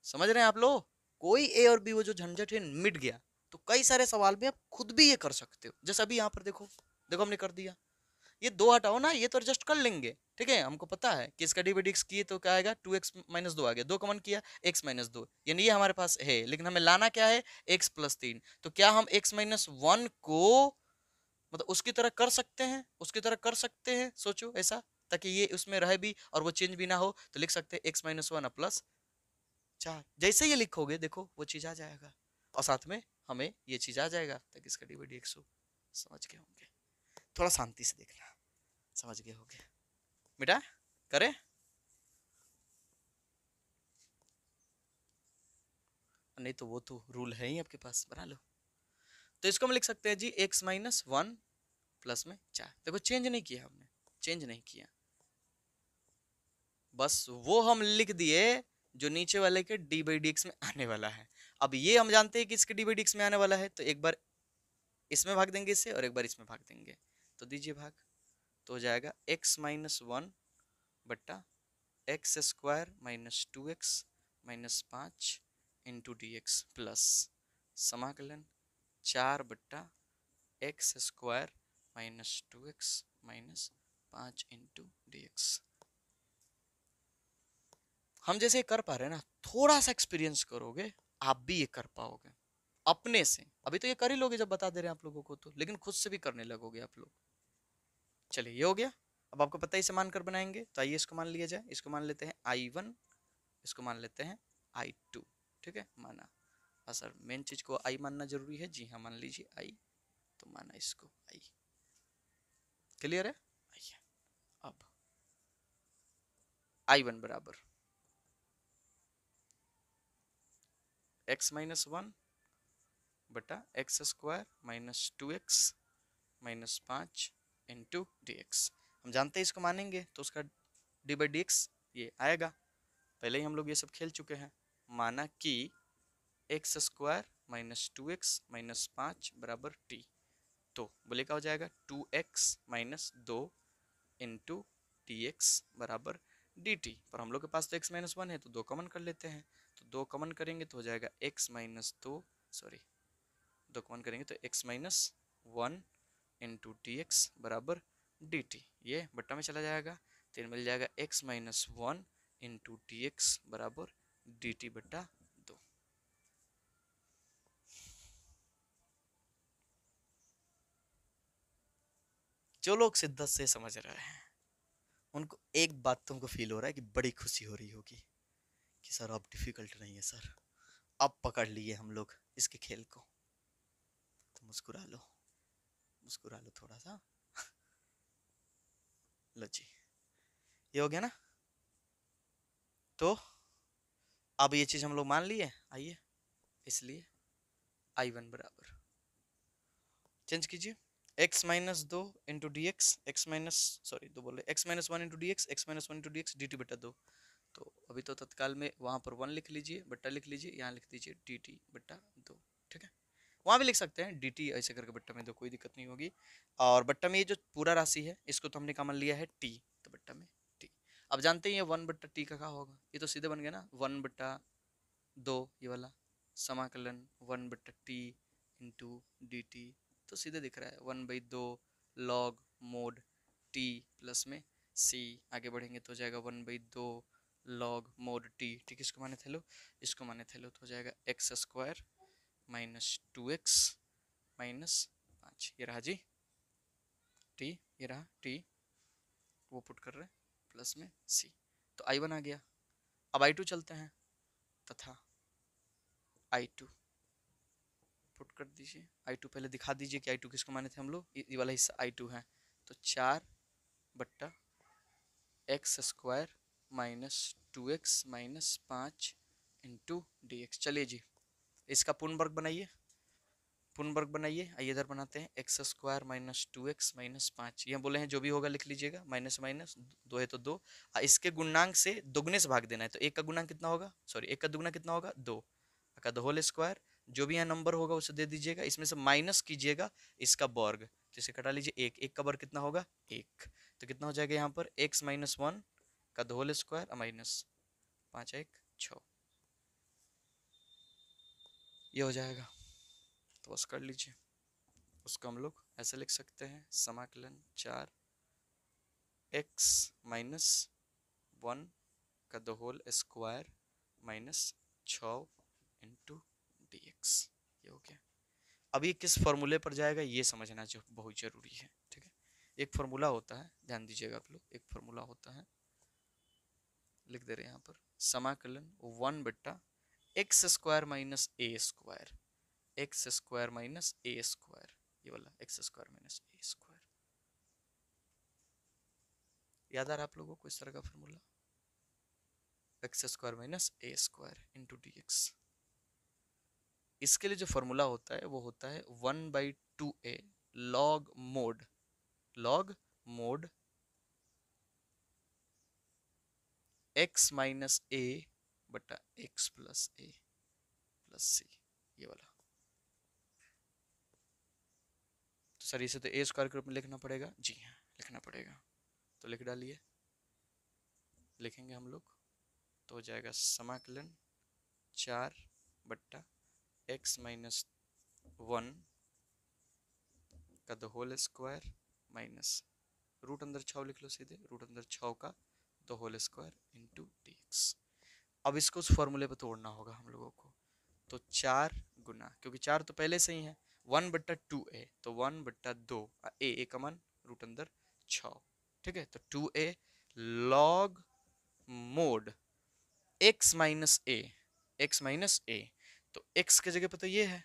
[SPEAKER 1] समझ रहे हैं आप लोग? कोई ए और बी वो जो झंझट है मिट गया, तो कई सारे सवाल में आप खुद भी ये कर सकते हो। जैसे अभी यहाँ पर देखो, देखो हमने कर दिया। ये दो हटाओ ना, ये तो एडजस्ट कर लेंगे, ठीक है, हमको पता है कि इसका डी बाई डी एक्स किए तो क्या आएगा, 2x माइनस दो आ गया, दो कॉमन किया x माइनस दो, यानी ये हमारे पास है, लेकिन हमें लाना क्या है, x प्लस तीन। तो क्या हम x माइनस वन को मतलब उसकी तरह कर सकते हैं, उसकी तरह कर सकते हैं, सोचो ऐसा, ताकि ये उसमें रहे भी और वो चेंज भी ना हो, तो लिख सकते हैं x माइनस वन प्लस चार। जैसे ये लिखोगे देखो वो चीज आ जाएगा, और साथ में हमें ये चीज आ जाएगा, ताकि इसका डी बाई डी एक्स हो। समझ गए होंगे? थोड़ा शांति से देखना, समझ गए होंगे बेटा? करे? नहीं तो वो तो रूल है ही आपके पास, बना लो। तो इसको हम लिख सकते हैं जी x माइनस वन प्लस में चार। देखो चेंज नहीं किया हमने, चेंज नहीं किया, बस वो हम लिख दिए जो नीचे वाले के डी बाई डी एक्स में आने वाला है। अब ये हम जानते हैं कि इसके डी बाई डी एक्स में आने वाला है, तो एक बार इसमें भाग देंगे इससे और एक बार इसमें भाग देंगे, तो दीजिए भाग। तो हो जाएगा x माइनस वन बट्टा x square minus two x minus पाँच इंटू डी एक्स प्लस समाकलन चार बट्टा x square minus two x minus पाँच इंटू डी एक्स। हम जैसे कर पा रहे हैं ना, थोड़ा सा एक्सपीरियंस करोगे आप भी ये कर पाओगे अपने से। अभी तो ये कर ही लोगे जब बता दे रहे हैं आप लोगों को, तो लेकिन खुद से भी करने लगोगे आप लोग। चलिए ये हो गया। अब आपको पता है इसे मान कर बनाएंगे, तो आइए इसको मान लिया जाए। इसको मान लेते हैं I1, इसको मान लेते हैं I2, ठीक है, माना। हाँ सर, मेन चीज को आई मानना जरूरी है, जी हाँ, मान लीजिए आई, तो माना इसको आई। क्लियर है? आइए अब I1 बराबर x माइनस वन बटा x square minus two x minus पाँच इंटू डी एक्स। हम जानते हैं इसको मानेंगे तो उसका डी बाई डी एक्स ये आएगा, पहले ही हम लोग ये सब खेल चुके हैं। माना कि x square minus two x minus पाँच बराबर टी, तो बोले क्या हो जाएगा, टू एक्स माइनस दो इंटू डी एक्स बराबर डी टी। पर हम लोग के पास तो x माइनस वन है, तो दो कॉमन कर लेते हैं, तो दो कॉमन करेंगे तो हो जाएगा x माइनस दो, सॉरी दो कॉमन करेंगे तो x minus one into D X बराबर डी टी। ये बट्टा में चला जाएगा, तो मिल जाएगा x minus one into D X बराबर डी टी बट्टा दो। जो लोग शिद्दत से समझ रहे हैं उनको एक बात तुमको फील हो रहा है कि बड़ी खुशी हो रही होगी कि सर अब डिफिकल्ट नहीं है सर, अब पकड़ लिए हम लोग इसके खेल को। तो मुस्कुरा लो, मुस्कुरा लो थोड़ा सा। लो जी, ये हो गया ना। तो अब ये चीज हम लोग मान लिए, आइए इसलिए I1 बराबर चेंज कीजिए x माइनस दो into D x, x minus sorry दो बोले, x minus one into D x, x minus one into D x D T बटा दो। तो अभी तो तत्काल में वहाँ पर वन लिख लीजिए, बट्टा लिख लीजिए, यहाँ लिख दीजिए डी टी बट्टा दो, ठीक है। वहाँ भी लिख सकते हैं डी टी ऐसे करके बट्टा में दो, कोई दिक्कत नहीं होगी। और बट्टा में ये जो पूरा राशि है इसको तो हमने कॉमन लिया है टी, तो बट्टा में टी। अब जानते हैं ये वन बट्टा टी का क्या होगा, ये तो सीधे बन गया ना, वन बट्टा दो ये वाला समाकलन वन बट्टा टी इंटू डी टी, तो सीधे दिख रहा है वन बाई दो लॉग मोड टी प्लस में सी। आगे बढ़ेंगे तो हो जाएगा वन बाई दो लॉग मोड टी, ठीक, इसको माने थे लो, इसको माने थे लो, तो हो जाएगा x square minus two x minus पाँच, ये रहा जी टी, ये रहा टी, वो पुट कर रहे प्लस में सी, तो आई वन आ गया। अब आई टू चलते हैं, तथा आई टू पुट कर दीजिए। आई टू पहले दिखा दीजिए कि आई टू किसको माने थे हम लोग, ये वाला हिस्सा आई टू है, तो चार बट्टा x square minus two x minus पाँच इंटू डी एक्स। चलिए जी इसका पूर्ण वर्ग बनाइए, पूर्ण वर्ग बनाइए, आइए इधर बनाते हैं x square minus two x minus पाँच, ये बोले हैं जो भी होगा लिख लीजिएगा, माइनस माइनस दो है तो दो, इसके गुणांक से दोगुने से भाग देना है, तो एक का गुणांक कितना होगा, सॉरी एक का दुगुना कितना होगा, दो का द होल स्क्वायर, जो भी यहाँ नंबर होगा उसे दे दीजिएगा, इसमें से माइनस कीजिएगा इसका वर्ग, तो इसे कटा लीजिए, एक एक का वर्ग कितना होगा एक, तो कितना हो जाएगा यहाँ पर एक्स माइनस वन का द होल स्क्वायर माइनस पाँच एक छः, ये हो जाएगा, तो बस कर लीजिए। उसको हम लोग ऐसे लिख सकते हैं, समाकलन 4x माइनस 1 का the whole square minus 6 into dx। ये हो गया। अब ये किस फॉर्मूले पर जाएगा ये समझना जो बहुत जरूरी है, ठीक है। एक फॉर्मूला होता है, ध्यान दीजिएगा आप लोग, एक फॉर्मूला होता है, लिख दे रहे हैं यहाँ पर, समाकलन 1 बट्टा एक्स स्क्वायर माइनस ए स्क्वायर, एक्स स्क्वायर माइनस ए स्क्वायर, ये वाला एक्स स्क्वायर माइनस ए स्क्वायर। याद आ रहा आप लोगों को इस तरह का फॉर्मूला, एक्स स्क्वायर माइनस ए स्क्वायर इंटू डी एक्स। इसके लिए जो फॉर्मूला होता है वो होता है 1/2a log mod x minus a बटा x plus a plus c, ये वाला। तो सर इसे तो ए स्क्वायर के रूप में लिखना पड़ेगा, जी हाँ लिखना पड़ेगा, तो लिख डालिए, लिखेंगे हम लोग, तो हो जाएगा समाकलन 4 बट्टा x माइनस 1 का the whole square minus root अंदर 6 लिख लो सीधे, रूट अंदर 6 का the whole square into dx। अब इसको उस फॉर्मूले पे तोड़ना होगा हम लोगों को, तो 4 गुना, क्योंकि 4 तो पहले से ही है, 1/2a, तो 1/2 ए का मान रूट अंदर 6, ठीक है। तो 2a log mod x minus a, तो x की जगह पे तो ये है,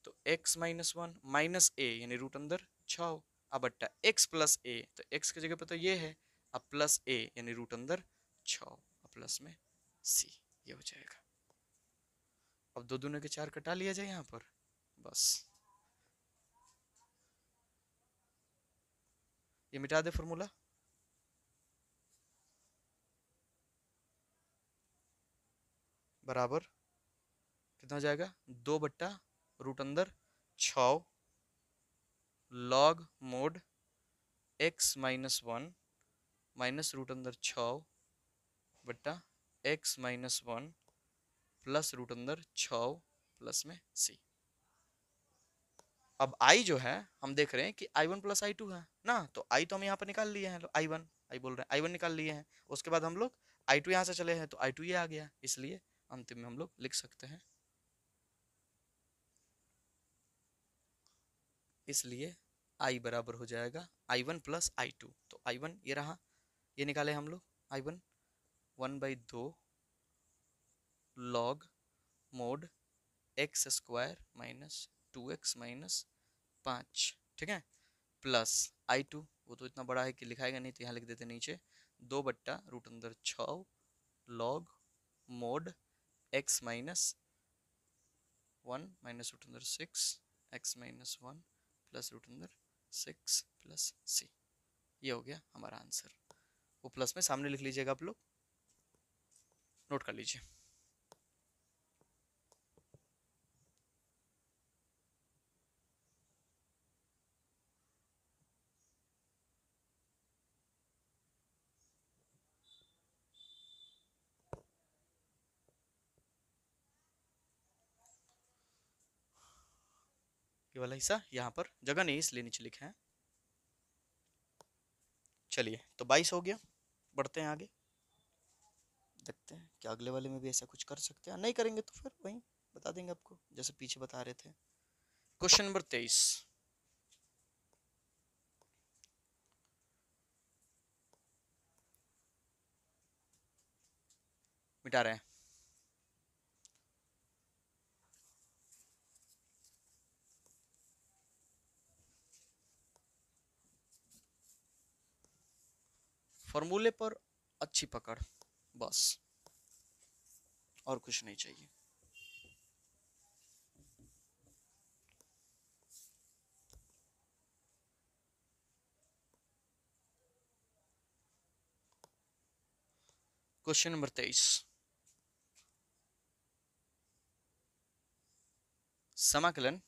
[SPEAKER 1] तो x माइनस 1 माइनस ए यानी रूट अंदर 6, अब बट्टा x प्लस ए, तो x की जगह पे तो ये है, अब प्लस ए यानी रूट अंदर 6, अब प्लस में c, ये हो जाएगा। अब दो दूने के 4 कटा लिया जाए यहाँ पर, बस ये मिटा दे फॉर्मूला, बराबर कितना हो जाएगा, 2/√6 log mod x minus 1 minus root अंदर 6 बट्टा x माइनस 1 प्लस रूट अंदर 6 प्लस में c। अब i जो है हम देख रहे हैं कि i1 प्लस i2 है ना, तो i तो हम यहाँ पर निकाल लिए हैं, i1 आई बोल रहे हैं i1 निकाल लिए हैं, उसके बाद हम लोग i2 यहाँ से चले हैं, तो i2 ये आ गया, इसलिए अंतिम में हम लोग लिख सकते हैं, इसलिए i बराबर हो जाएगा i1 प्लस i2, तो i1 ये रहा, ये निकाले हम लोग, i1 1/2 log mod x square minus 2x minus 5, ठीक है, प्लस i2, वो तो इतना बड़ा है कि लिखाएगा नहीं, तो यहाँ लिख देते नीचे, 2/√6 log mod x minus 1 minus root अंदर 6 x माइनस 1 प्लस रूट अंदर 6 प्लस c। ये हो गया हमारा आंसर, वो प्लस में सामने लिख लीजिएगा आप लोग, नोट कर लीजिए। ये वाला हिस्सा यहाँ पर जगह नहीं इसलिए नीचे लिखे हैं। चलिए तो 22 हो गया, बढ़ते हैं आगे, देखते हैं क्या अगले वाले में भी ऐसा कुछ कर सकते हैं, नहीं करेंगे तो फिर वहीं बता देंगे आपको जैसे पीछे बता रहे थे। क्वेश्चन नंबर 23, मिटा रहे हैं, फॉर्मूले पर अच्छी पकड़, बस और कुछ नहीं चाहिए। क्वेश्चन नंबर 23, समाकलन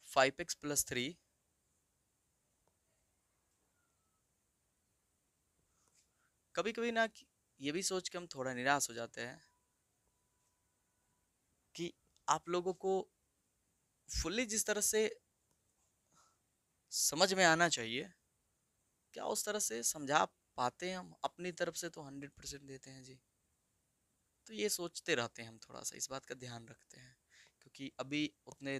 [SPEAKER 1] 5x प्लस 3 कभी कभी ना ये भी सोच के हम थोड़ा निराश हो जाते हैं आप लोगों को फुल्ली जिस तरह से समझ में आना चाहिए, क्या उस तरह से समझा पाते हैं हम? अपनी तरफ से तो 100% देते हैं जी। तो ये सोचते रहते हैं हम, थोड़ा सा इस बात का ध्यान रखते हैं, क्योंकि अभी उतने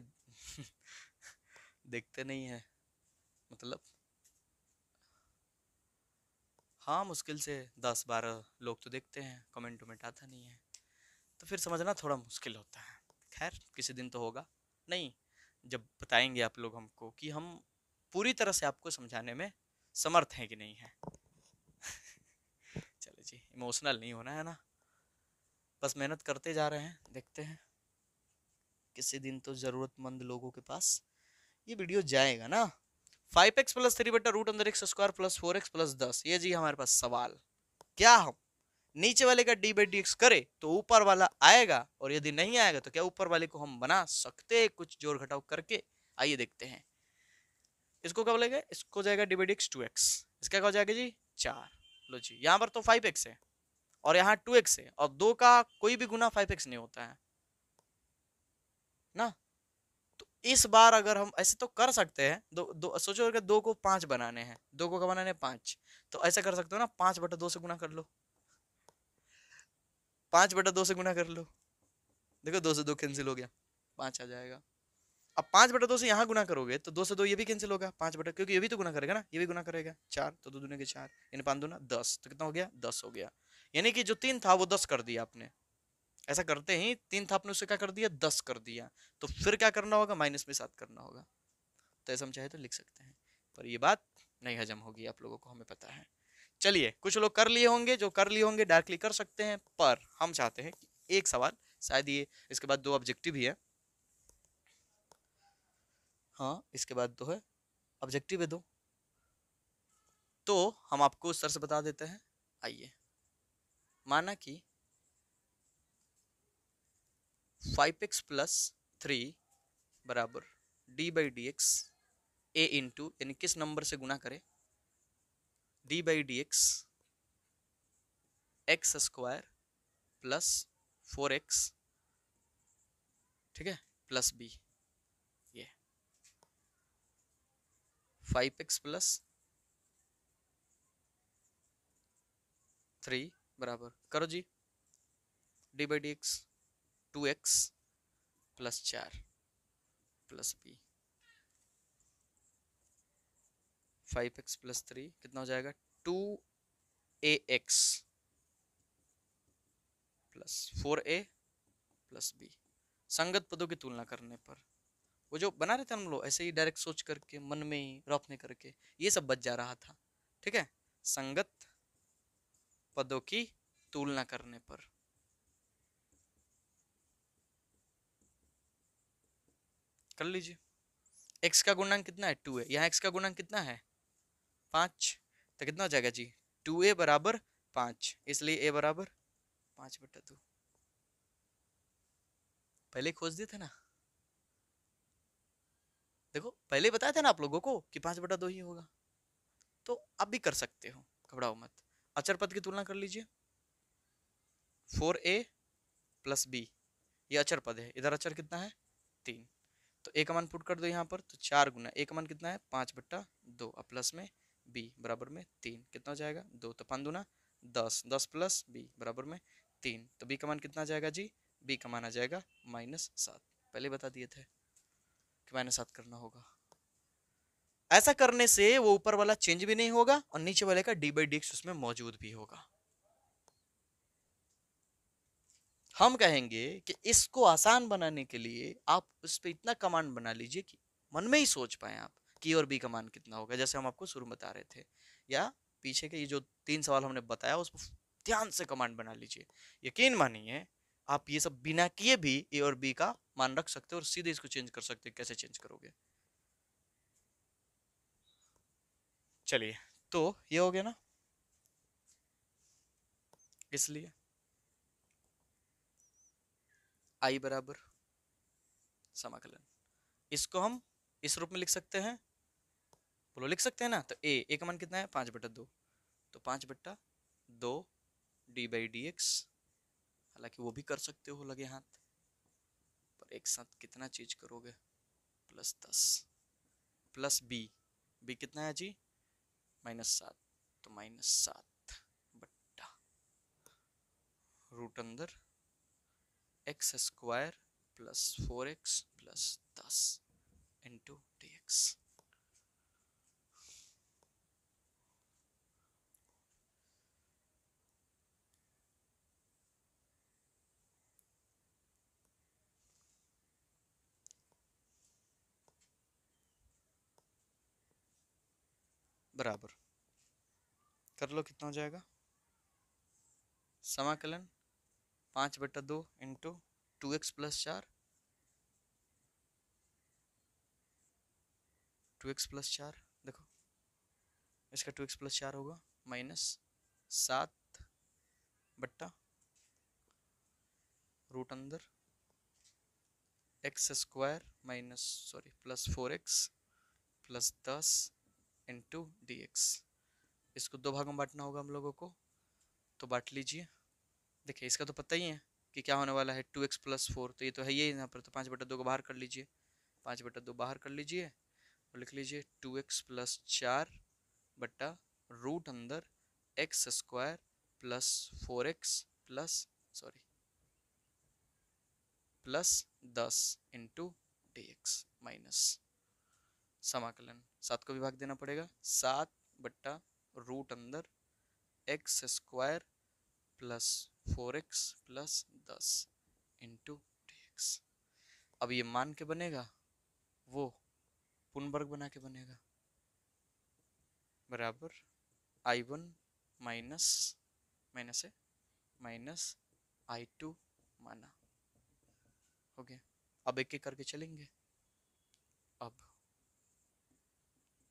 [SPEAKER 1] देखते नहीं है, मतलब हाँ मुश्किल से 10-12 लोग तो देखते हैं, कमेंट वमेंट आता नहीं है, तो फिर समझना थोड़ा मुश्किल होता है। खैर किसी दिन तो होगा, नहीं जब बताएंगे आप लोग हमको कि हम पूरी तरह से आपको समझाने में समर्थ हैं कि नहीं है। चलो जी, इमोशनल नहीं होना है ना, बस मेहनत करते जा रहे हैं, देखते हैं किसी दिन तो जरूरतमंद लोगों के पास ये वीडियो जाएगा ना। 5x प्लस 3 बटा रूट अंदर x square plus 4x plus 10, ये जी हमारे पास सवाल। क्या हम नीचे वाले का डी बाई डी एक्स करे तो ऊपर वाला आएगा, और यदि नहीं आएगा तो क्या ऊपर वाले को हम बना सकते हैं कुछ जोड़ घटाव करके? आइए देखते हैं। इसको क्या बोलेगा, इसको जाएगा D by D X 2x, इसका क्या हो जाएगा जी 4। लो जी, यहाँ पर तो 5x है और यहाँ 2x है, और 2 का कोई भी गुना 5x नहीं होता है ना। तो इस बार अगर हम ऐसे तो कर सकते हैं, सोचो अगर 2 को 5 बनाने हैं, 2 को क्या बनाने हैं 5, तो ऐसा कर सकते हो ना, 5/2 से गुना कर लो, 5/2 से गुना कर लो, देखो 2 से 2 कैंसिल हो गया, 5 आ जाएगा। अब 5/2 से यहाँ गुना करोगे तो 2 से 2 ये भी कैंसिल होगा, 5 क्योंकि ये भी तो गुना करेगा ना, ये भी गुना करेगा, 4 तो 2 दूनी के 4, यानी 5 दूना 10, तो कितना हो गया 10 हो गया। यानी कि जो 3 था वो 10 कर दिया आपने, ऐसा करते ही 3 था आपने उसे क्या कर दिया 10 कर दिया, तो फिर क्या करना होगा माइनस में 7 करना होगा। तो ऐसा हम चाहे तो लिख सकते हैं, पर ये बात नहीं हजम होगी आप लोगों को, हमें पता है। चलिए कुछ लोग कर लिए होंगे, जो कर लिए होंगे डायरेक्टली कर सकते हैं, पर हम चाहते हैं कि एक सवाल, शायद ये इसके बाद 2 ऑब्जेक्टिव ही है, हाँ इसके बाद 2 है ऑब्जेक्टिव है 2, तो हम आपको उस तरह से बता देते हैं। आइए, माना कि 5x प्लस 3 बराबर D by D x A into, यानी किस नंबर से गुना करें, D by D x x square plus 4x, ठीक है, प्लस बी। ये 5x प्लस 3 बराबर करो जी D by D X 2x plus 4 plus B. 5x plus 3 कितना हो जाएगा 2ax plus 4a plus B. संगत पदों की तुलना करने पर वो जो बना रहे थे हम लोग ऐसे ही डायरेक्ट सोच करके, मन में ही रफने करके, ये सब बच जा रहा था, ठीक है। संगत पदों की तुलना करने पर कर लीजिए, x का गुणांक कितना है 2 है, यहाँ x का गुणांक कितना है 5, तो कितना हो जाएगा जी 2a बराबर 5, इसलिए a बराबर 5/2। पहले खोज दिए थे ना, देखो पहले बताया था ना आप लोगों को कि 5/2 ही होगा, तो आप भी कर सकते हो, घबराओ मत। अचर पद की तुलना कर लीजिए, 4a प्लस बी, ये अचर पद है, इधर अचर कितना है 3, तो a का मान पुट कर दो यहाँ पर, तो 4 गुना a का मान कितना है 5/2, अब प्लस में b बराबर में 3, कितना हो जाएगा 2, तो 5 दूना 10, 10 प्लस b बराबर में 3, तो b का मान कितना आ जाएगा जी, b का मान आ जाएगा -7। पहले बता दिए थे कि -7 करना होगा। ऐसा करने से वो ऊपर वाला चेंज भी नहीं होगा और नीचे वाले का डी बाई डी एक्स उसमें मौजूद भी होगा। हम कहेंगे कि इसको आसान बनाने के लिए आप उस पर इतना कमांड बना लीजिए कि मन में ही सोच पाए आप कि और बी का मान कितना होगा, जैसे हम आपको शुरू में बता रहे थे, या पीछे के ये जो 3 सवाल हमने बताया उस पर ध्यान से कमांड बना लीजिए। यकीन मानिए आप ये सब बिना किए भी ए और बी का मान रख सकते हो और सीधे इसको चेंज कर सकते हो। कैसे चेंज करोगे, चलिए, तो ये हो गया ना, इसलिए आई बराबर समाकलन, इसको हम इस रूप में लिख सकते हैं, बोलो लिख सकते हैं ना, तो ए का मान कितना है 5/2, तो 5/2 डी बाई डी एक्स, हालांकि वो भी कर सकते हो लगे हाथ, पर और एक साथ कितना चीज करोगे, +10 प्लस बी कितना है जी, -7, तो -7 बट्टा रूट अंदर x² + 4x + 10 इंटू dx। बराबर कर लो, कितना हो जाएगा, समाकलन 5/2 इंटू 2x + 4, 2x + 4 देखो, इसका 2x + 4 होगा -7 बट्टा रूट अंदर +4x + 10 इंटू dx। इसको दो भागों में बांटना होगा हम लोगों को, तो बांट लीजिए। देखिए इसका तो पता ही है कि क्या होने वाला है, 2x + 4, तो ये तो है ही यहाँ पर, तो 5/2 को बाहर कर लीजिए, 5/2 बाहर कर लीजिए और लिख लीजिए 2x + 4 बट्टा रूट अंदर x² + 4x + 10 into dx minus समाकलन 7 को विभाग देना पड़ेगा, 7 बट्टा रूट अंदर x² + 4x + 10 इंटू dx। अब ये मान के बनेगा, वो पूर्ण वर्ग बना के बनेगा, बराबर I1 माइनस माइनस है माइनस I2 माना, हो गया। अब एक एक करके चलेंगे। अब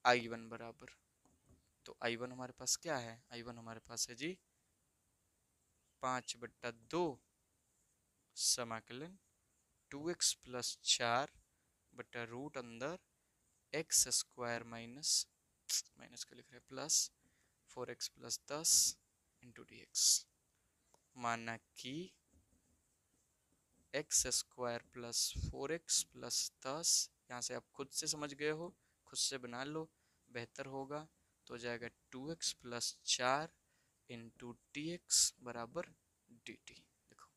[SPEAKER 1] I1 बराबर, तो I1 हमारे पास क्या है, I1 हमारे पास है जी 5/2 समाकलन 2x + 4 बट्टा रूट अंदर x² माइनस माइनस का लिख रहे प्लस 4x + 10 इंटू dx। माना कि x² + 4x + 10, यहाँ से आप खुद से समझ गए हो, खुद से बना लो, बेहतर होगा। तो हो जाएगा 2x + 4 इंटू dx बराबर dt। देखो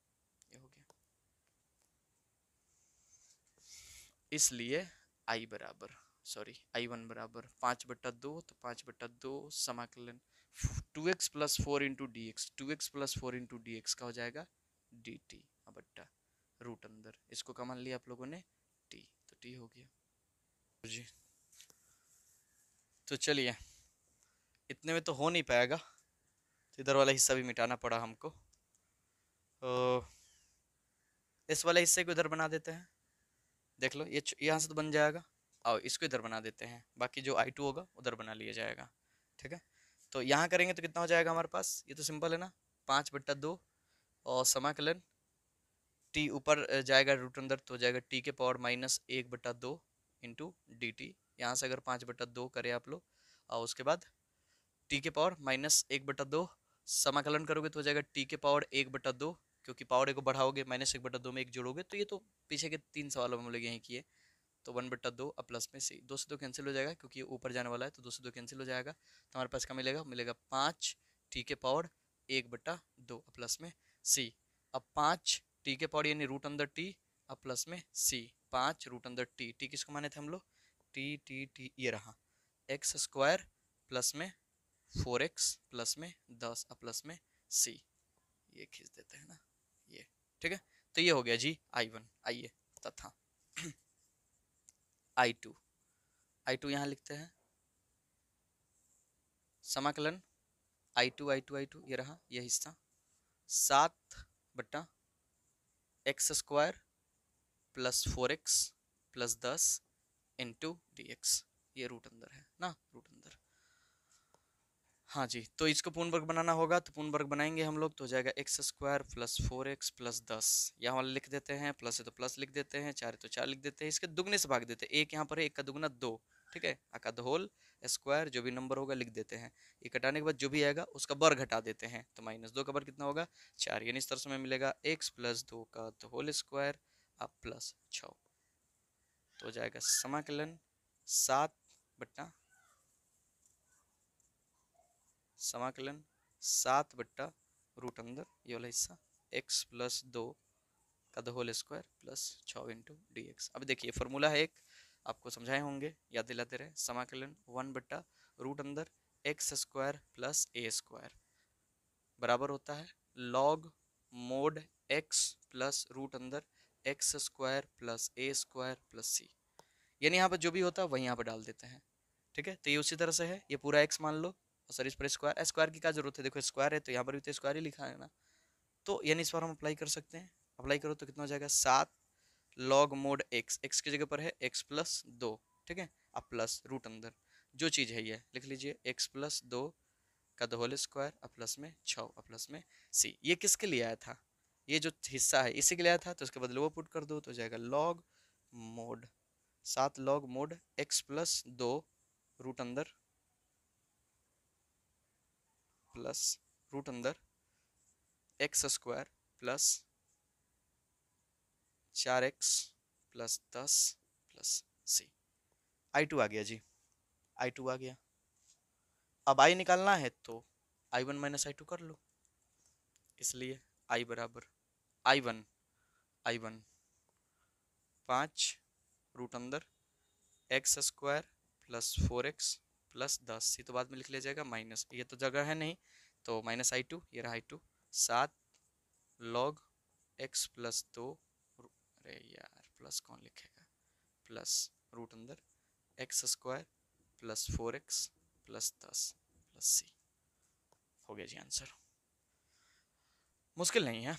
[SPEAKER 1] ये हो गया, इसलिए I1 बराबर 5/2, तो 5/2 समाकलन 2x + 4 into dx, 2x + 4 into dx का हो जाएगा dt बट्टा रूट अंदर, इसको क्या मान लिया आप लोगों ने, t, तो t हो गया जी। तो चलिए, इतने में तो हो नहीं पाएगा, तो इधर वाला हिस्सा भी मिटाना पड़ा हमको, तो इस वाले हिस्से को इधर बना देते हैं। देख लो ये यहाँ से तो बन जाएगा, और इसको इधर बना देते हैं, बाकी जो I2 होगा उधर बना लिया जाएगा, ठीक है। तो यहाँ करेंगे तो कितना हो जाएगा हमारे पास, ये तो सिंपल है ना, 5/2 और समाकलन t ऊपर जाएगा रूट अंदर, तो हो जाएगा t⁻⁻1/2 इंटू dt। यहाँ से अगर 5/2 करें आप लोग, और उसके बाद t⁻⁻1/2 समाकलन करोगे तो हो जाएगा t⁻1/2, क्योंकि पावर एक को बढ़ाओगे -1/2 में एक जोड़ोगे, तो ये तो पीछे के 3 सवालों में हम लोग यही किए। तो 1/2 और प्लस में c, 2 से 2 कैंसिल हो जाएगा क्योंकि ये ऊपर जाने वाला है, तो 2 से 2 कैंसिल हो जाएगा, तो हमारे पास क्या मिलेगा, 5 t⁻1/2 प्लस में c। अब 5 t⁻, यानी रूट अंदर t, अब प्लस में c, 5 रूट अंदर t, t किसको माने थे हम लोग, t ये रहा x² प्लस में 4x प्लस में 10 और प्लस में c, ये खींच देते हैं ना ये, ठीक है। तो ये हो गया जी I1। आइए तथा I2 यहाँ लिखते हैं, समाकलन I2 ये रहा ये हिस्सा 7/x² + 4x + 10 इंटू dx, ये रूट अंदर है ना, रूट अंदर। हाँ जी, तो इसको पूर्ण वर्ग बनाना होगा, तो पूर्ण वर्ग बनाएंगे हम लोग, तो हो जाएगा x² + 4x + 10, यहाँ वाला लिख देते हैं, प्लस है तो प्लस लिख देते हैं, 4 है तो 4 लिख देते हैं, इसके दुगने से भाग देते हैं, एक यहाँ पर है, एक का दुगना 2, ठीक है, का होल स्क्वायर, जो भी नंबर होगा लिख देते हैं, ये कटाने के बाद जो भी आएगा उसका वर्ग घटा देते हैं, तो -2 का वर्ग कितना होगा 4, यानी इस तरह से हमें मिलेगा x + 2 का होल स्क्वायर अब प्लस 6, तो हो जाएगा समाकलन 7 बट्टा समाकलन 7 बट्टा रूट अंदर ये वाला हिस्सा x प्लस 2 का the whole square plus 6 into D X. अब देखिए फॉर्मूला है एक, आपको समझाए होंगे, याद दिलाते रहे। समाकलन 1 बट्टा रूट अंदर एक्स स्क्वायर प्लस ए स्क्वायर बराबर होता है log mod x plus root अंदर एक्स स्क्वायर प्लस ए स्क्वायर प्लस सी, यानी यहाँ पर जो भी होता है वही यहाँ पर डाल देते हैं। ठीक है, तो ये उसी तरह से है, ये पूरा एक्स मान लो और सर इस पर स्क्वायर, स्क्वायर की क्या जरूरत है, देखो स्क्वायर है तो यहाँ पर भी तो स्क्वायर ही लिखा है ना, तो यानी इस पर हम अप्लाई कर सकते हैं। अप्लाई करो तो कितना हो जाएगा 7 लॉग मोड एक्स, एक्स की जगह पर है एक्स प्लस 2, ठीक है, अब प्लस रूट अंदर जो चीज़ है ये लिख लीजिए एक्स प्लस 2 का द होल स्क्वायर अब प्लस में 6 अब प्लस में सी। ये किसके लिए आया था, ये जो हिस्सा है इसी के लिए आया था, तो इसके बदले वो पुट कर दो तो हो जाएगा log mod 7 log mod x plus 2 root अंदर प्लस रूट अंदर x square plus 4x plus 10 plus c. I2 आ गया जी, I2 आ गया। अब I निकालना है तो I1 माइनस I2 कर लो, इसलिए I बराबर I1 5 रूट अंदर x square plus 4x plus 10, सी तो बाद में लिख लिया जाएगा माइनस, ये तो जगह है नहीं तो माइनस I2, ये रहा I2 7 लॉग एक्स प्लस 2, अरे यार प्लस कौन लिखेगा, प्लस रूट अंदर x square plus 4x plus 10 plus c. हो गया जी आंसर, मुश्किल नहीं है।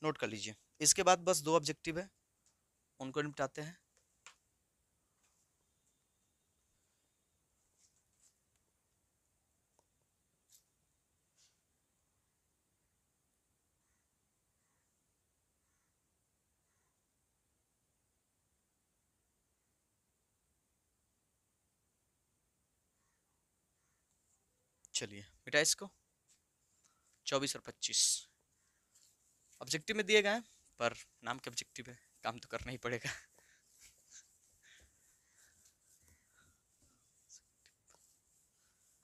[SPEAKER 1] नोट कर लीजिए, इसके बाद बस 2 ऑब्जेक्टिव है, उनको निपटाते हैं। चलिए बेटा इसको 24 और 25 ऑब्जेक्टिव में दिए गए हैं, पर नाम के ऑब्जेक्टिव है, काम तो करना ही पड़ेगा।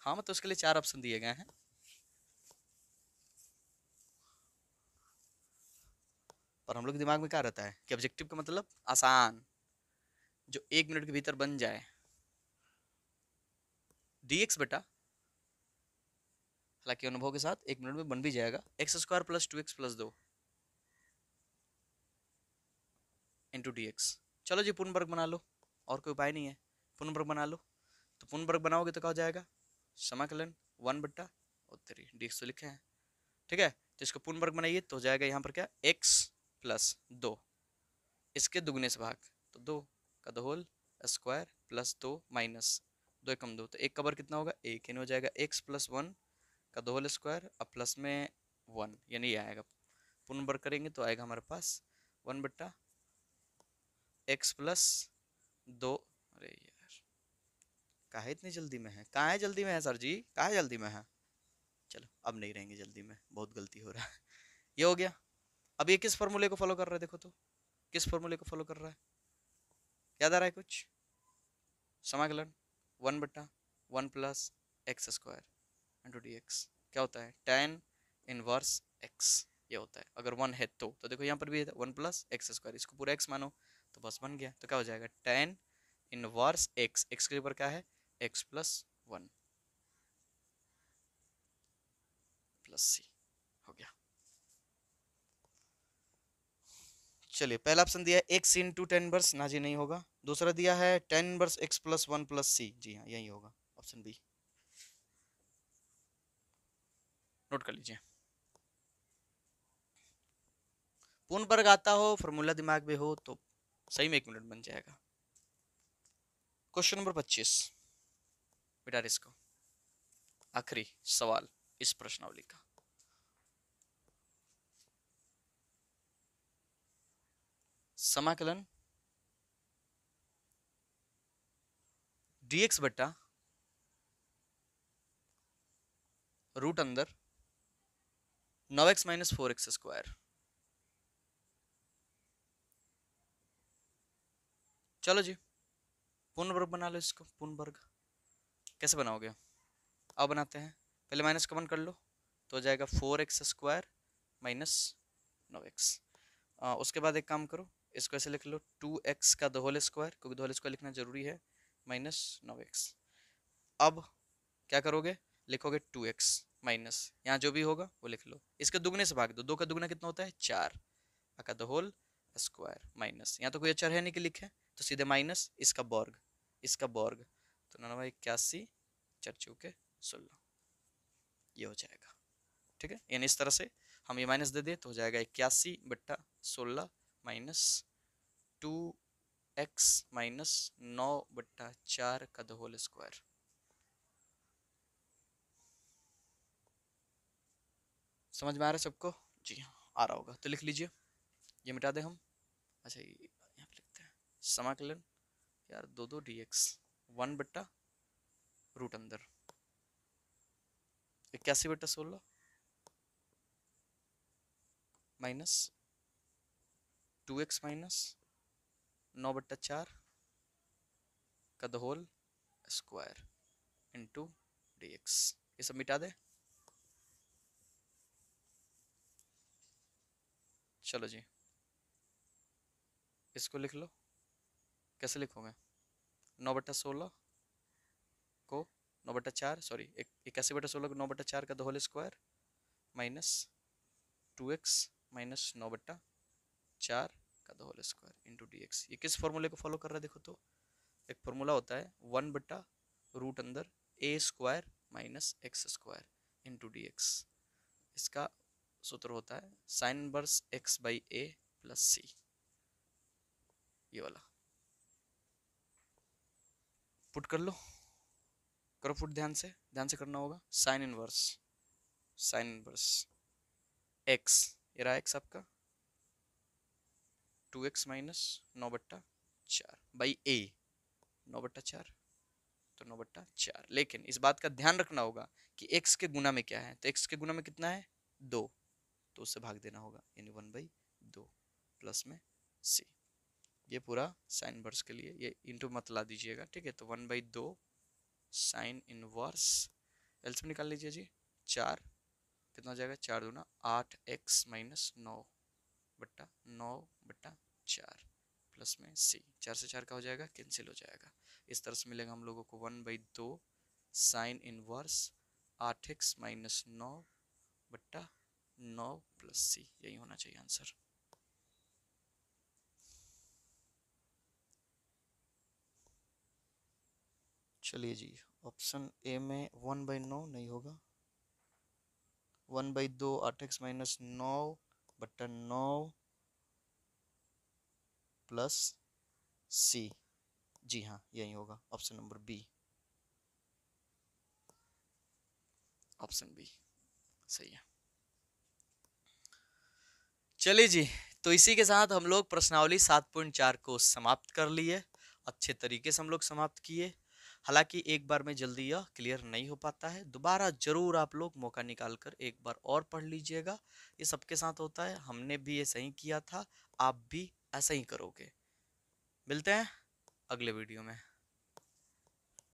[SPEAKER 1] हाँ मतलब उसके लिए 4 ऑप्शन दिए गए हैं, पर हम लोग के दिमाग में क्या रहता है कि ऑब्जेक्टिव का मतलब आसान, जो 1 मिनट के भीतर बन जाए। dx बेटा हालांकि अनुभव के साथ 1 मिनट में बन भी जाएगा, x square plus 2x plus 2 into D x. चलो जी पूर्ण वर्ग बना लो, और कोई उपाय नहीं है, पूर्ण वर्ग बना लो। तो पूर्ण वर्ग बनाओगे तो क्या हो जाएगा, समाकलन 1 बट्टा और 3 डी एक्स तो लिखे हैं, ठीक है। तो इसको पूर्ण वर्ग बनाइए तो हो जाएगा यहाँ पर क्या x प्लस 2 इसके दुगने से भाग, तो 2 का the whole square plus 2 minus 2 कम 2, तो 1 का वर्ग कितना होगा 1, यानी हो जाएगा x प्लस 1 का द होल स्क्वायर अब प्लस में 1, यानी ये आएगा। पूर्ण वर्ग करेंगे तो आएगा हमारे पास 1 बट्टा एक्स प्लस 2। अरे यार काहे इतनी जल्दी में है, कहाँ है जल्दी में है सर जी, कहाँ है जल्दी में है, चलो अब नहीं रहेंगे जल्दी में, बहुत गलती हो रहा है। ये हो गया। अब ये किस फॉर्मूले को फॉलो कर रहा है, देखो तो किस फॉर्मूले को फॉलो कर रहा है, याद आ रहा है कुछ, समाकलन 1 बट्टा 1 plus x square into D x, क्या होता है tan इनवर्स x, ये होता है अगर 1 है तो देखो यहाँ पर भी है 1 प्लस एक्स स्क्वायर, इसको पूरा x मानो तो बस बन गया, तो क्या हो जाएगा tan इनवर्स x, x के ऊपर क्या है x प्लस 1 प्लस सी, हो गया। चलिए पहला ऑप्शन दिया है x इंटू टेन इनवर्स, ना जी नहीं होगा। दूसरा दिया है tan inverse x plus 1 plus c, जी हाँ यही होगा ऑप्शन बी, नोट कर लीजिए। पूर्ण वर्ग आता हो फॉर्मूला दिमाग में हो तो सही में 1 मिनट बन जाएगा। क्वेश्चन नंबर 25 बेटा इसको आखिरी सवाल इस प्रश्नावली का, समाकलन dx बट्टा रूट अंदर 9x माइनस 4x स्क्वायर। चलो जी, पूर्ण वर्ग बना लो इसको। पूर्ण वर्ग कैसे बनाओगे? अब बनाते हैं। पहले माइनस कॉमन कर लो तो हो जाएगा 4x स्क्वायर माइनस 9x। उसके बाद एक काम करो, इसको ऐसे लिख लो 2x का द होल स्क्वायर, क्योंकि द होल स्क्वायर लिखना जरूरी है, माइनस 9x। अब क्या करोगे? लिखोगे 2x माइनस, यहाँ जो भी होगा वो लिख लो, इसके दुगने से भाग दो, 2 का दुगना कितना होता है 4 का द होल स्क्वायर माइनस, यहाँ तो कोई अचर है नहीं कि लिखे, तो सीधे माइनस इसका वर्ग, इसका वर्ग, तो 9/81 4 चौके 16, ये हो जाएगा। ठीक है, यानी इस तरह से हम ये माइनस दे दे तो हो जाएगा 81/16 माइनस 2x माइनस 9/4 का द होल स्क्वायर। समझ में आ रहा है सबको? जी हाँ, आ रहा होगा तो लिख लीजिए, ये मिटा दें हम। अच्छा, ये यहाँ पे लिखते हैं समाकलन यार, 2 dx 1/रूट अंदर 81/16 माइनस 2x माइनस 9/4 का the whole square into dx। ये सब मिटा दे। चलो जी, इसको लिख लो। कैसे लिखोगे? 9/16 को 9/4, सॉरी 81/16 को 9/4 का the whole square minus 2x minus 9/4 का the whole square into dx। ये किस फॉर्मूले को फॉलो कर रहा है देखो तो, एक फॉर्मूला होता है 1/रूट अंदर a square minus x square into dx। इसका सूत्र होता है sine inverse x by a plus c, ये वाला। पुट कर लो, करो पुट, ध्यान से करना होगा। साइन इनवर्स x, ये रहा x आपका 2x माइनस 9/4 बाई a, 9/4 तो 9/4। लेकिन इस बात का ध्यान रखना होगा कि x के गुना में क्या है, तो x के गुना में कितना है 2, तो उससे भाग देना होगा, यानी 1/2 प्लस में c। ये पूरा साइन इनवर्स के लिए, ये इंटू मत ला दीजिएगा, ठीक है। तो 1/2 साइन इनवर्स, एलसीएम निकाल लीजिए जी, 4 कितना हो जाएगा, 4 दूना 8x माइनस 9/4 प्लस में c, 4 से 4 का हो जाएगा कैंसिल हो जाएगा। इस तरह से मिलेगा हम लोगों को 1/2 sine inverse 8x minus 9/9 plus c, यही होना चाहिए आंसर। चलिए जी, ऑप्शन ए में 1/9 नहीं होगा, 1/2 8x माइनस 9/9 प्लस सी, जी हाँ यही होगा, option number B, option B सही है। चलिए जी, तो इसी के साथ हम लोग प्रश्नावली 7.4 को समाप्त कर लिए। अच्छे तरीके से हम लोग समाप्त किए। हालांकि एक बार में जल्दी यह क्लियर नहीं हो पाता है, दोबारा जरूर आप लोग मौका निकाल कर एक बार और पढ़ लीजिएगा। ये सबके साथ होता है, हमने भी ऐसा ही किया था, आप भी ऐसा ही करोगे। मिलते हैं अगले वीडियो में।